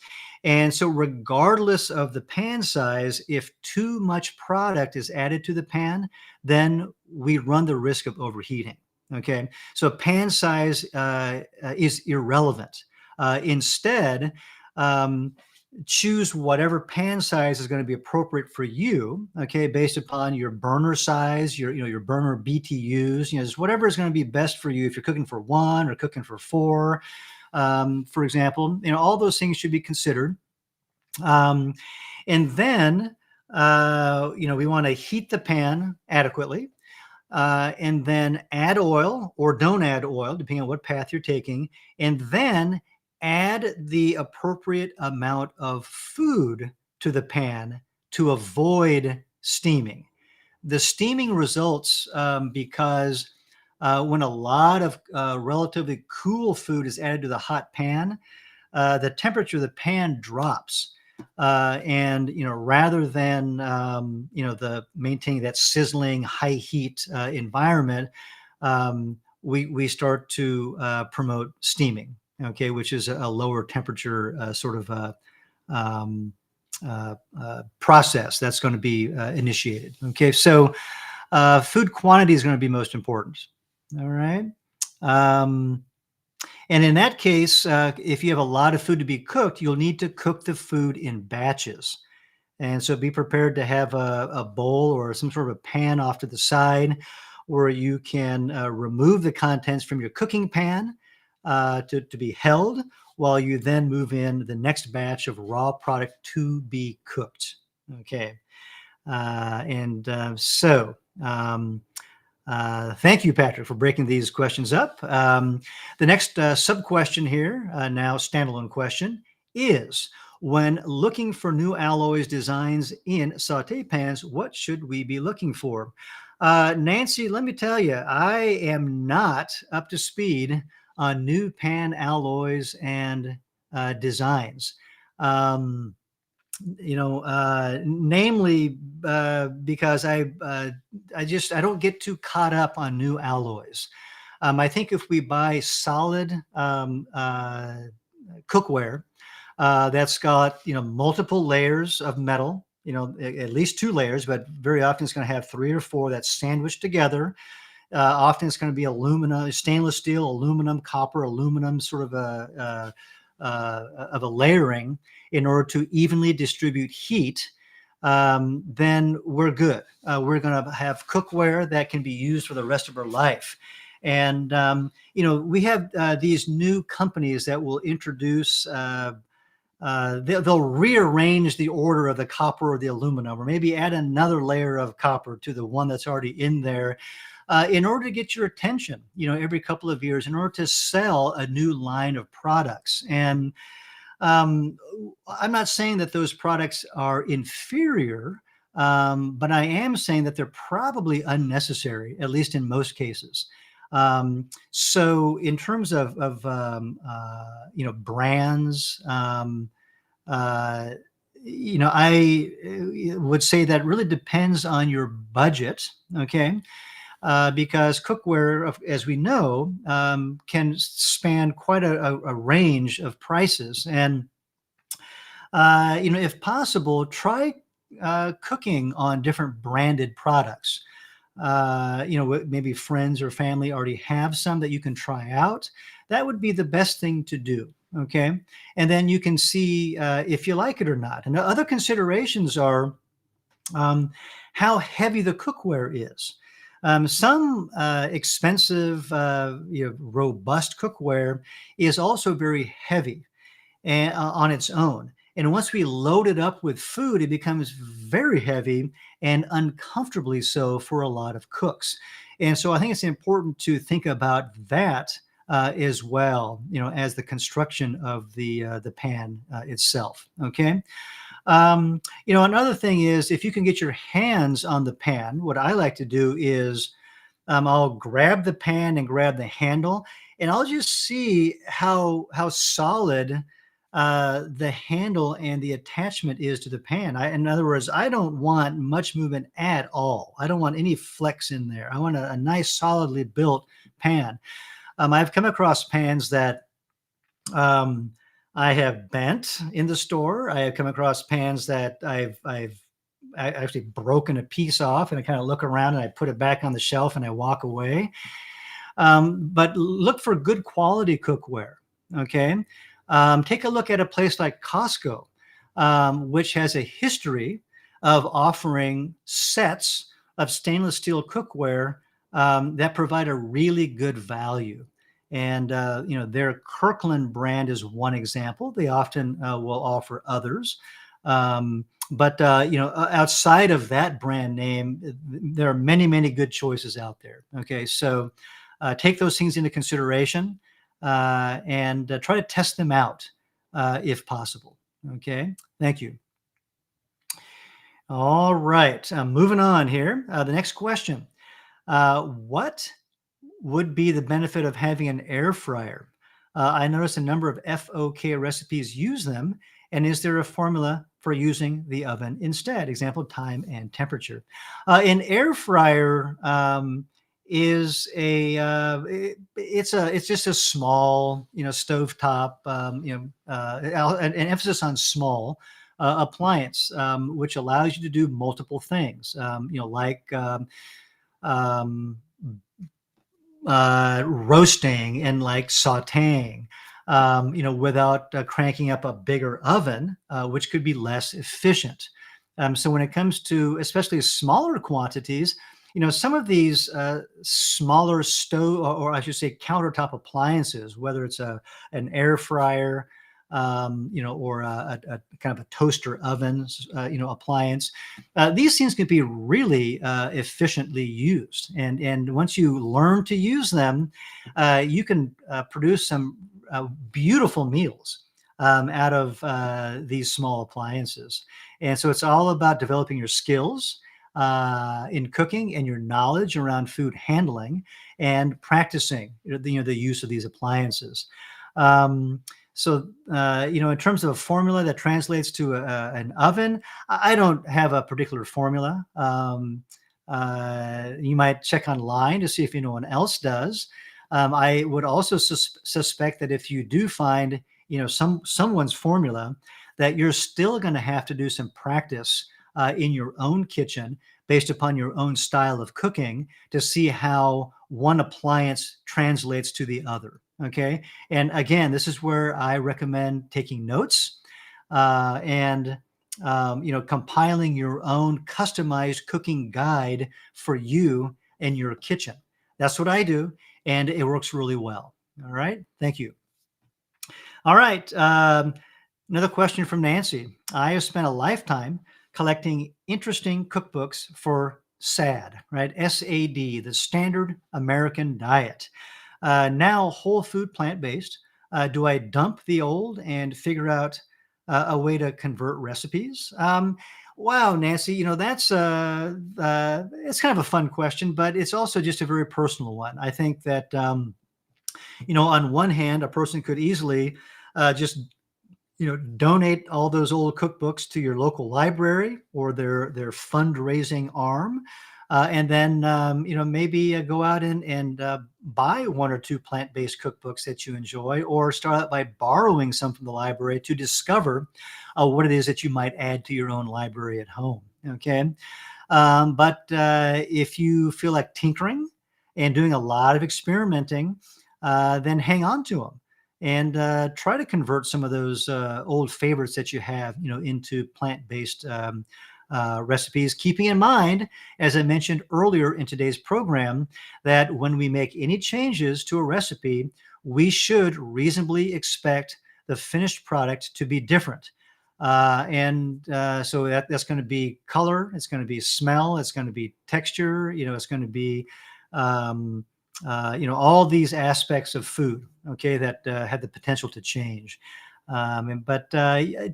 And so regardless of the pan size, if too much product is added to the pan, then we run the risk of overheating. Okay, so pan size is irrelevant. Instead, choose whatever pan size is going to be appropriate for you. Okay, based upon your burner size, your burner BTUs. Just whatever is going to be best for you. If you're cooking for 1 or cooking for 4, for example, all those things should be considered. And then we want to heat the pan adequately. and then add oil or don't add oil, depending on what path you're taking, and then add the appropriate amount of food to the pan to avoid steaming. The steaming results because when a lot of relatively cool food is added to the hot pan, the temperature of the pan drops. And rather than the maintaining that sizzling high heat environment, we start to promote steaming, okay, which is a lower temperature sort of um, process that's going to be initiated. Okay, so food quantity is going to be most important. All right. Um, and in that case, if you have a lot of food to be cooked, you'll need to cook the food in batches. And so be prepared to have a bowl or some sort of a pan off to the side where you can remove the contents from your cooking pan to be held while you then move in the next batch of raw product to be cooked. Okay. Thank you, Patrick, for breaking these questions up. The next sub-question here, now standalone question, is when looking for new alloys designs in saute pans, what should we be looking for? Nancy, let me tell you, I am not up to speed on new pan alloys and designs. Namely because I don't get too caught up on new alloys. I think if we buy solid cookware that's got multiple layers of metal, at least 2 layers, but very often it's going to have 3 or 4 that's sandwiched together. Often it's going to be aluminum, stainless steel, aluminum, copper, aluminum, sort of a layering in order to evenly distribute heat. Then we're good. We're going to have cookware that can be used for the rest of our life. And we have these new companies that will introduce. They'll rearrange the order of the copper or the aluminum, or maybe add another layer of copper to the one that's already in there. In order to get your attention, every couple of years, in order to sell a new line of products. And I'm not saying that those products are inferior, but I am saying that they're probably unnecessary, at least in most cases. So in terms of brands, I would say that really depends on your budget, okay? Because cookware, as we know, can span quite a range of prices. And, if possible, try cooking on different branded products. Maybe friends or family already have some that you can try out. That would be the best thing to do. Okay. And then you can see if you like it or not. And other considerations are how heavy the cookware is. Some expensive, robust cookware is also very heavy and, on its own. And once we load it up with food, it becomes very heavy and uncomfortably so for a lot of cooks. And so I think it's important to think about that as well, as the construction of the pan itself. Okay. Another thing is if you can get your hands on the pan, what I like to do is I'll grab the pan and grab the handle, and I'll just see how solid the handle and the attachment is to the pan. In other words, I don't want much movement at all. I don't want any flex in there. I want a nice, solidly built pan. I've come across pans that I have bent in the store. I have come across pans that I've actually broken a piece off, and I kind of look around and I put it back on the shelf and I walk away. But look for good quality cookware. Okay. Take a look at a place like Costco, which has a history of offering sets of stainless steel cookware that provide a really good value. And their Kirkland brand is one example. They often will offer others. But outside of that brand name, there are many, many good choices out there. Okay, so take those things into consideration and try to test them out if possible. Okay, thank you. All right, moving on here. The next question: what would be the benefit of having an air fryer? I noticed a number of FOK recipes use them. And is there a formula for using the oven instead? Example, time and temperature. An air fryer is it's just a small, stovetop, an emphasis on small appliance, which allows you to do multiple things, like um, roasting and like sautéing, without cranking up a bigger oven, which could be less efficient. So when it comes to especially smaller quantities, some of these smaller stove, or I should say countertop appliances, whether it's an air fryer, or a kind of a toaster oven, appliance. These things can be really efficiently used, and once you learn to use them, you can produce some beautiful meals out of these small appliances. And so it's all about developing your skills in cooking and your knowledge around food handling and practicing the use of these appliances. Um, in terms of a formula that translates to an oven, I don't have a particular formula. You might check online to see if anyone else does. I would also suspect that if you do find, someone's formula, that you're still going to have to do some practice in your own kitchen based upon your own style of cooking to see how one appliance translates to the other. Okay. And again, this is where I recommend taking notes and compiling your own customized cooking guide for you and your kitchen. That's what I do, and it works really well. All right. Thank you. All right. Another question from Nancy. I have spent a lifetime collecting interesting cookbooks for SAD, right? SAD, the Standard American Diet. Now whole food, plant-based. Do I dump the old and figure out a way to convert recipes? Wow, Nancy, that's it's kind of a fun question, but it's also just a very personal one. I think that on one hand, a person could easily just donate all those old cookbooks to your local library or their fundraising arm, and then maybe go out and buy one or two plant-based cookbooks that you enjoy, or start out by borrowing some from the library to discover what it is that you might add to your own library at home. Okay, but if you feel like tinkering and doing a lot of experimenting, then hang on to them and try to convert some of those old favorites that you have, into plant-based recipes, keeping in mind, as I mentioned earlier in today's program, that when we make any changes to a recipe, we should reasonably expect the finished product to be different. So that's going to be color, it's going to be smell, it's going to be texture, it's going to be all these aspects of food, okay, that have the potential to change. But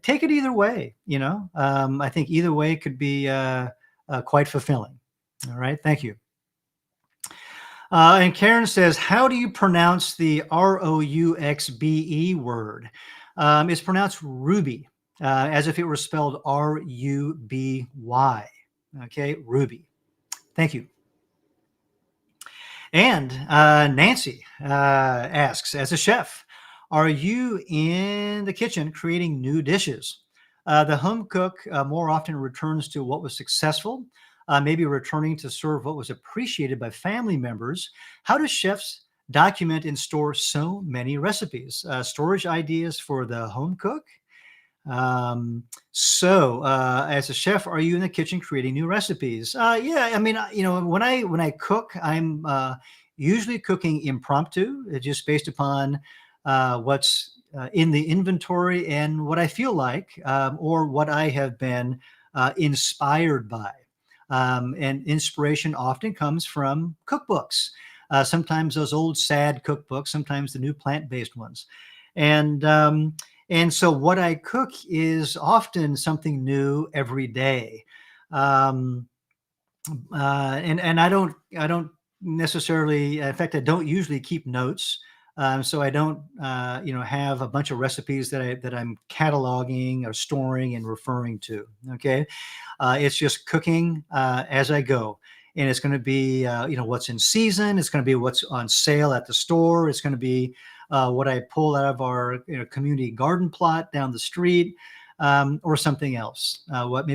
take it either way, I think either way could be quite fulfilling. All right, thank you. And Karen says, how do you pronounce the Rouxbe word? It's pronounced Ruby, as if it were spelled Ruby. Okay, Ruby. Thank you. And Nancy asks, as a chef, are you in the kitchen creating new dishes? The home cook more often returns to what was successful, maybe returning to serve what was appreciated by family members. How do chefs document and store so many recipes? Storage ideas for the home cook? As a chef, are you in the kitchen creating new recipes? Yeah, I mean, when I cook, I'm usually cooking impromptu, just based upon what's in the inventory and what I feel like, or what I have been inspired by. And inspiration often comes from cookbooks. Sometimes those old sad cookbooks, sometimes the new plant-based ones. And and so what I cook is often something new every day. Um, and I don't necessarily, in fact, I don't usually keep notes. So I don't, have a bunch of recipes that I'm cataloging or storing and referring to. Okay, it's just cooking as I go. And it's going to be, what's in season. It's going to be what's on sale at the store. It's going to be what I pull out of our community garden plot down the street, or something else. What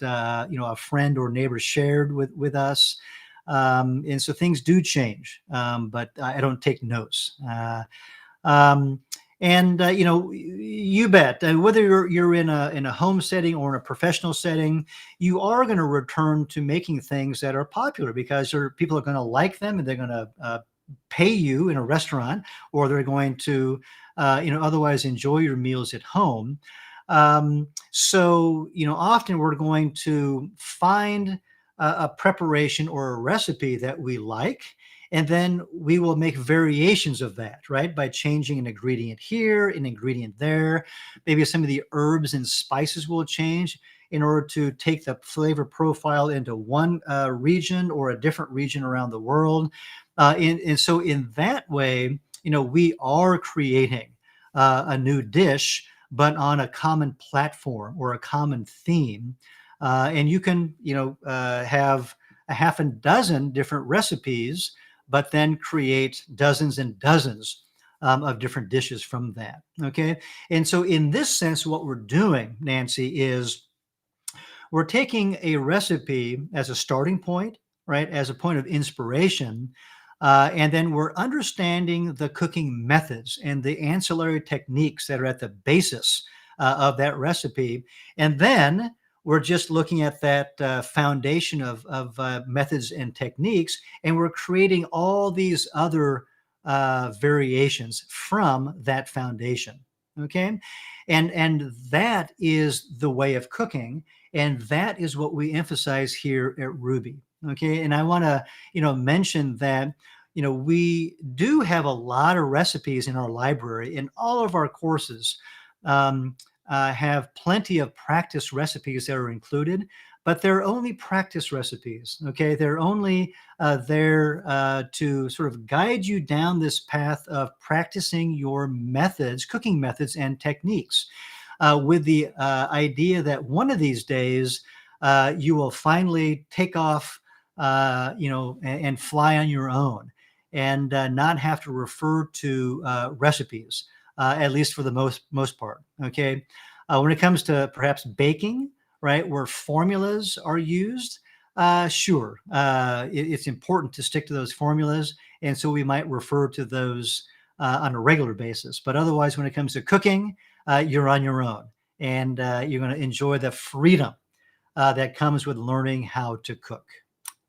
a friend or neighbor shared with us. And so things do change, but I don't take notes. Um, and you bet, whether you're in a home setting or in a professional setting, you are going to return to making things that are popular because people are going to like them, and they're going to pay you in a restaurant, or they're going to otherwise enjoy your meals at home. So often we're going to find a preparation or a recipe that we like, and then we will make variations of that, right? By changing an ingredient here, an ingredient there. Maybe some of the herbs and spices will change in order to take the flavor profile into one region or a different region around the world. And so in that way, we are creating a new dish, but on a common platform or a common theme. And you can, have a half a dozen different recipes, but then create dozens and dozens of different dishes from that. Okay. And so in this sense, what we're doing, Nancy, is we're taking a recipe as a starting point, right? As a point of inspiration. And then we're understanding the cooking methods and the ancillary techniques that are at the basis of that recipe. And then we're just looking at that foundation of methods and techniques, and we're creating all these other variations from that foundation. Okay. And that is the way of cooking. And that is what we emphasize here at Rouxbe. Okay. And I want to, mention that, we do have a lot of recipes in our library, and all of our courses have plenty of practice recipes that are included, but they're only practice recipes. Okay. They're only there to sort of guide you down this path of practicing your methods, cooking methods and techniques, with the idea that one of these days you will finally take off, and fly on your own, and not have to refer to recipes, at least for the most part. Okay, when it comes to perhaps baking, right, where formulas are used, sure, it's important to stick to those formulas, and so we might refer to those on a regular basis. But otherwise, when it comes to cooking, you're on your own, and you're going to enjoy the freedom that comes with learning how to cook.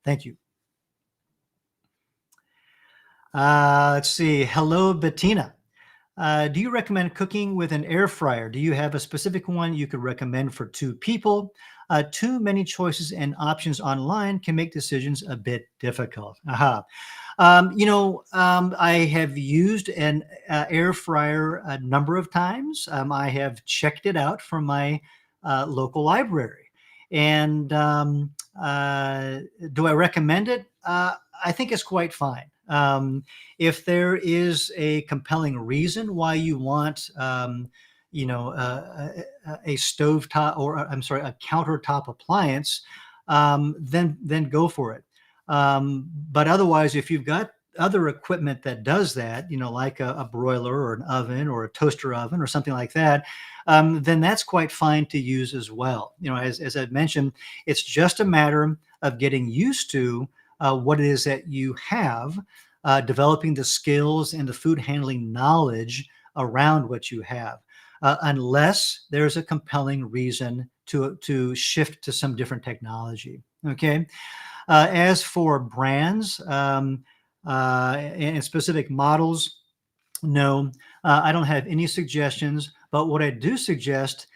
Thank you. Let's see. Hello, Bettina. Do you recommend cooking with an air fryer? Do you have a specific one you could recommend for two people? Too many choices and options online can make decisions a bit difficult. Aha. I have used an air fryer a number of times. I have checked it out from my local library. And do I recommend it? I think it's quite fine. If there is a compelling reason why you want, a stovetop, or I'm sorry, a countertop appliance, then go for it. But otherwise, if you've got other equipment that does that, like a broiler or an oven or a toaster oven or something like that, then that's quite fine to use as well. As I mentioned, it's just a matter of getting used to what it is that you have, developing the skills and the food handling knowledge around what you have, unless there's a compelling reason to shift to some different technology. Okay. As for brands and specific models, no, I don't have any suggestions. But what I do suggest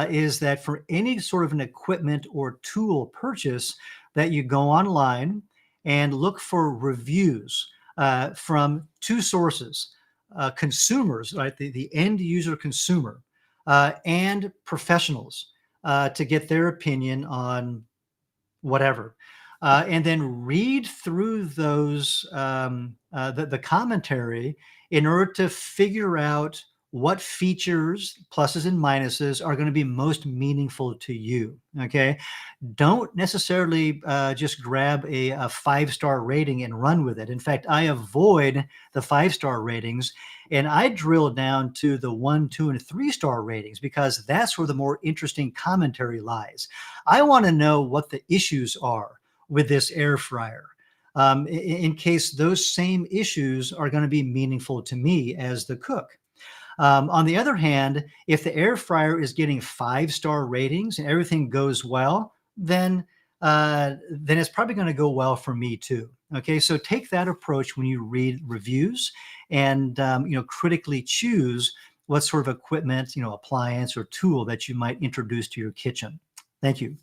is that for any sort of an equipment or tool purchase, that you go online and look for reviews from two sources, consumers, right, the end user consumer, and professionals to get their opinion on whatever. And then read through those, the commentary in order to figure out what features, pluses and minuses, are going to be most meaningful to you. Okay. Don't necessarily just grab a 5-star rating and run with it. In fact, I avoid the 5-star ratings and I drill down to the 1, 2, and 3-star ratings because that's where the more interesting commentary lies. I want to know what the issues are with this air fryer, in case those same issues are going to be meaningful to me as the cook. On the other hand, if the air fryer is getting 5-star ratings and everything goes well, then it's probably going to go well for me too. Okay, so take that approach when you read reviews, and critically choose what sort of equipment, appliance or tool that you might introduce to your kitchen. Thank you.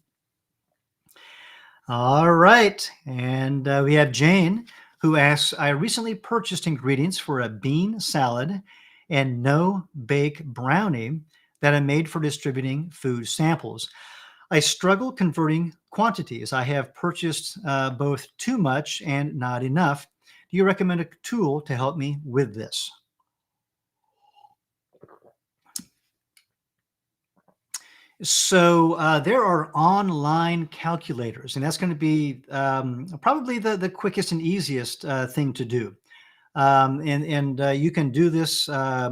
All right, and we have Jane, who asks, I recently purchased ingredients for a bean salad and no bake brownie that I made for distributing food samples. I struggle converting quantities. I have purchased both too much and not enough. Do you recommend a tool to help me with this? So there are online calculators, and that's going to be probably the quickest and easiest thing to do. And you can do this, I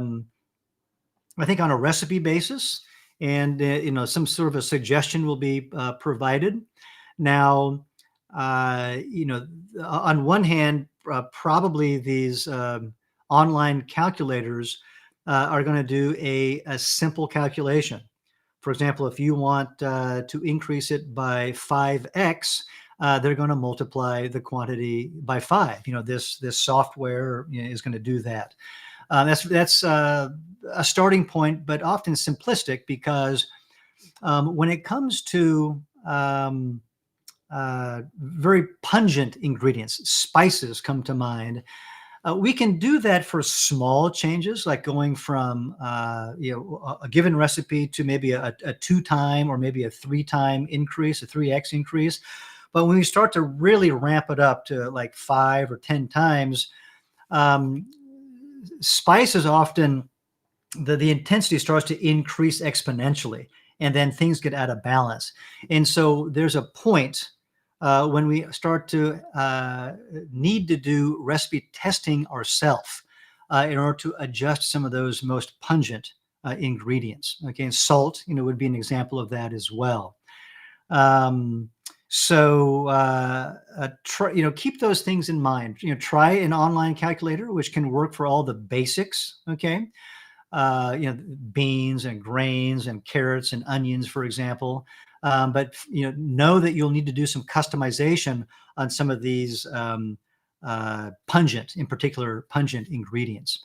think, on a recipe basis, and some sort of a suggestion will be provided. Now, on one hand, probably these online calculators are going to do a simple calculation. For example, if you want to increase it by 5x, they're going to multiply the quantity by 5. This software is going to do that. That's a starting point, but often simplistic, because when it comes to very pungent ingredients, spices come to mind. We can do that for small changes, like going from a given recipe to maybe a 2-time or maybe a 3-time increase, a 3x increase. But when we start to really ramp it up to like 5 or 10 times, spices often, the intensity starts to increase exponentially, and then things get out of balance. And so there's a point when we start to need to do recipe testing ourselves in order to adjust some of those most pungent ingredients. Okay, and salt, would be an example of that as well. Keep those things in mind. Try an online calculator, which can work for all the basics. Okay, beans and grains and carrots and onions, for example. But know that you'll need to do some customization on some of these pungent ingredients.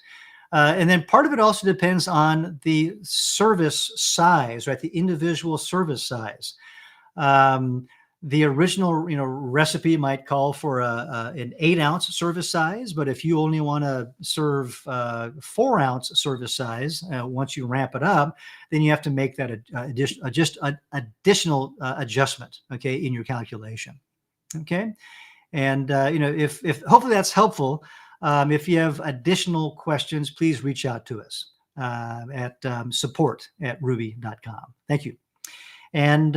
And then part of it also depends on the service size, right? The individual service size. The original, recipe might call for an 8-ounce service size, but if you only want to serve 4-ounce service size, once you ramp it up, then you have to make that additional adjustment, okay, in your calculation. Okay, and if hopefully that's helpful. If you have additional questions, please reach out to us at support@rouxbe.com. Thank you. And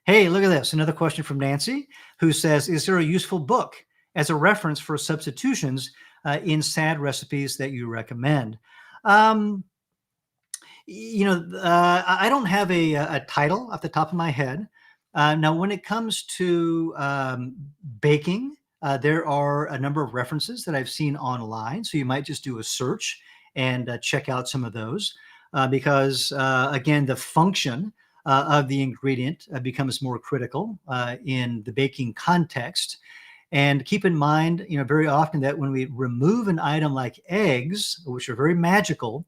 hey, look at this. Another question from Nancy, who says, is there a useful book as a reference for substitutions in sad recipes that you recommend? I don't have a title off the top of my head. Now, when it comes to baking, there are a number of references that I've seen online. So you might just do a search and check out some of those because, again, the function of the ingredient becomes more critical in the baking context. And keep in mind, very often that when we remove an item like eggs, which are very magical,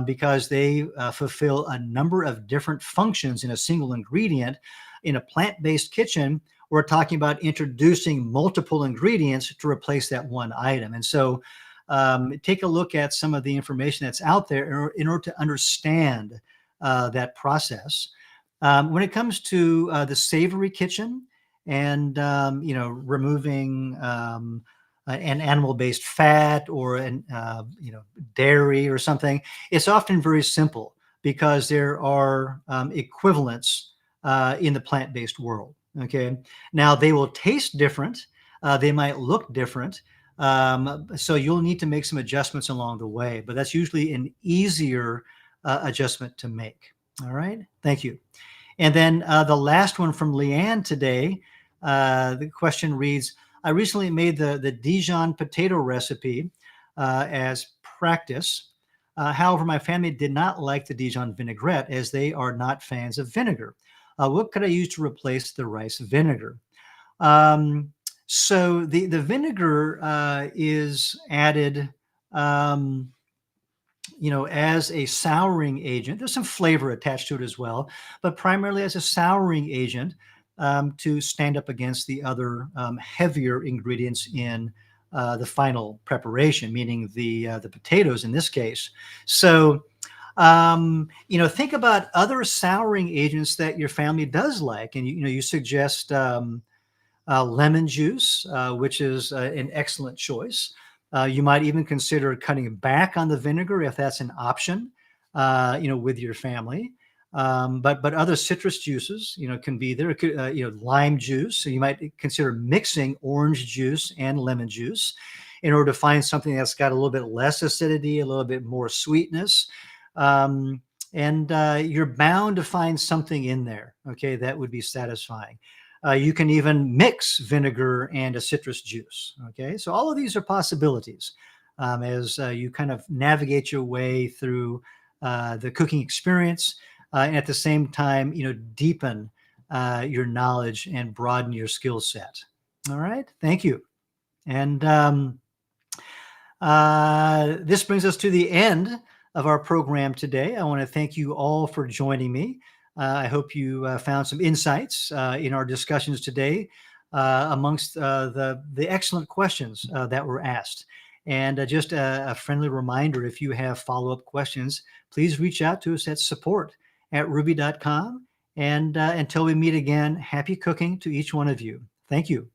because they fulfill a number of different functions in a single ingredient. In a plant-based kitchen, we're talking about introducing multiple ingredients to replace that one item. And so take a look at some of the information that's out there in order to understand that process. When it comes to the savory kitchen and removing an animal-based fat or an dairy or something, it's often very simple because there are equivalents in the plant-based world. Okay, now they will taste different. They might look different. So you'll need to make some adjustments along the way, but that's usually an easier adjustment to make. All right, thank you. And then the last one from Leanne today, the question reads, I recently made the Dijon potato recipe as practice. However, my family did not like the Dijon vinaigrette as they are not fans of vinegar. What could I use to replace the rice vinegar? So the vinegar is added as a souring agent. There's some flavor attached to it as well, but primarily as a souring agent to stand up against the other heavier ingredients in the final preparation, meaning the potatoes in this case. So, think about other souring agents that your family does like, and you suggest lemon juice, which is an excellent choice. You might even consider cutting back on the vinegar if that's an option, with your family. But other citrus juices, can be there. Lime juice. So you might consider mixing orange juice and lemon juice in order to find something that's got a little bit less acidity, a little bit more sweetness. And you're bound to find something in there, okay, that would be satisfying. You can even mix vinegar and a citrus juice. Okay, so all of these are possibilities as you kind of navigate your way through the cooking experience, and at the same time, deepen your knowledge and broaden your skill set. All right, thank you. And this brings us to the end of our program today. I want to thank you all for joining me. I hope you found some insights in our discussions today amongst the excellent questions that were asked. And just a friendly reminder, if you have follow-up questions, please reach out to us at support@rouxbe.com. And until we meet again, happy cooking to each one of you. Thank you.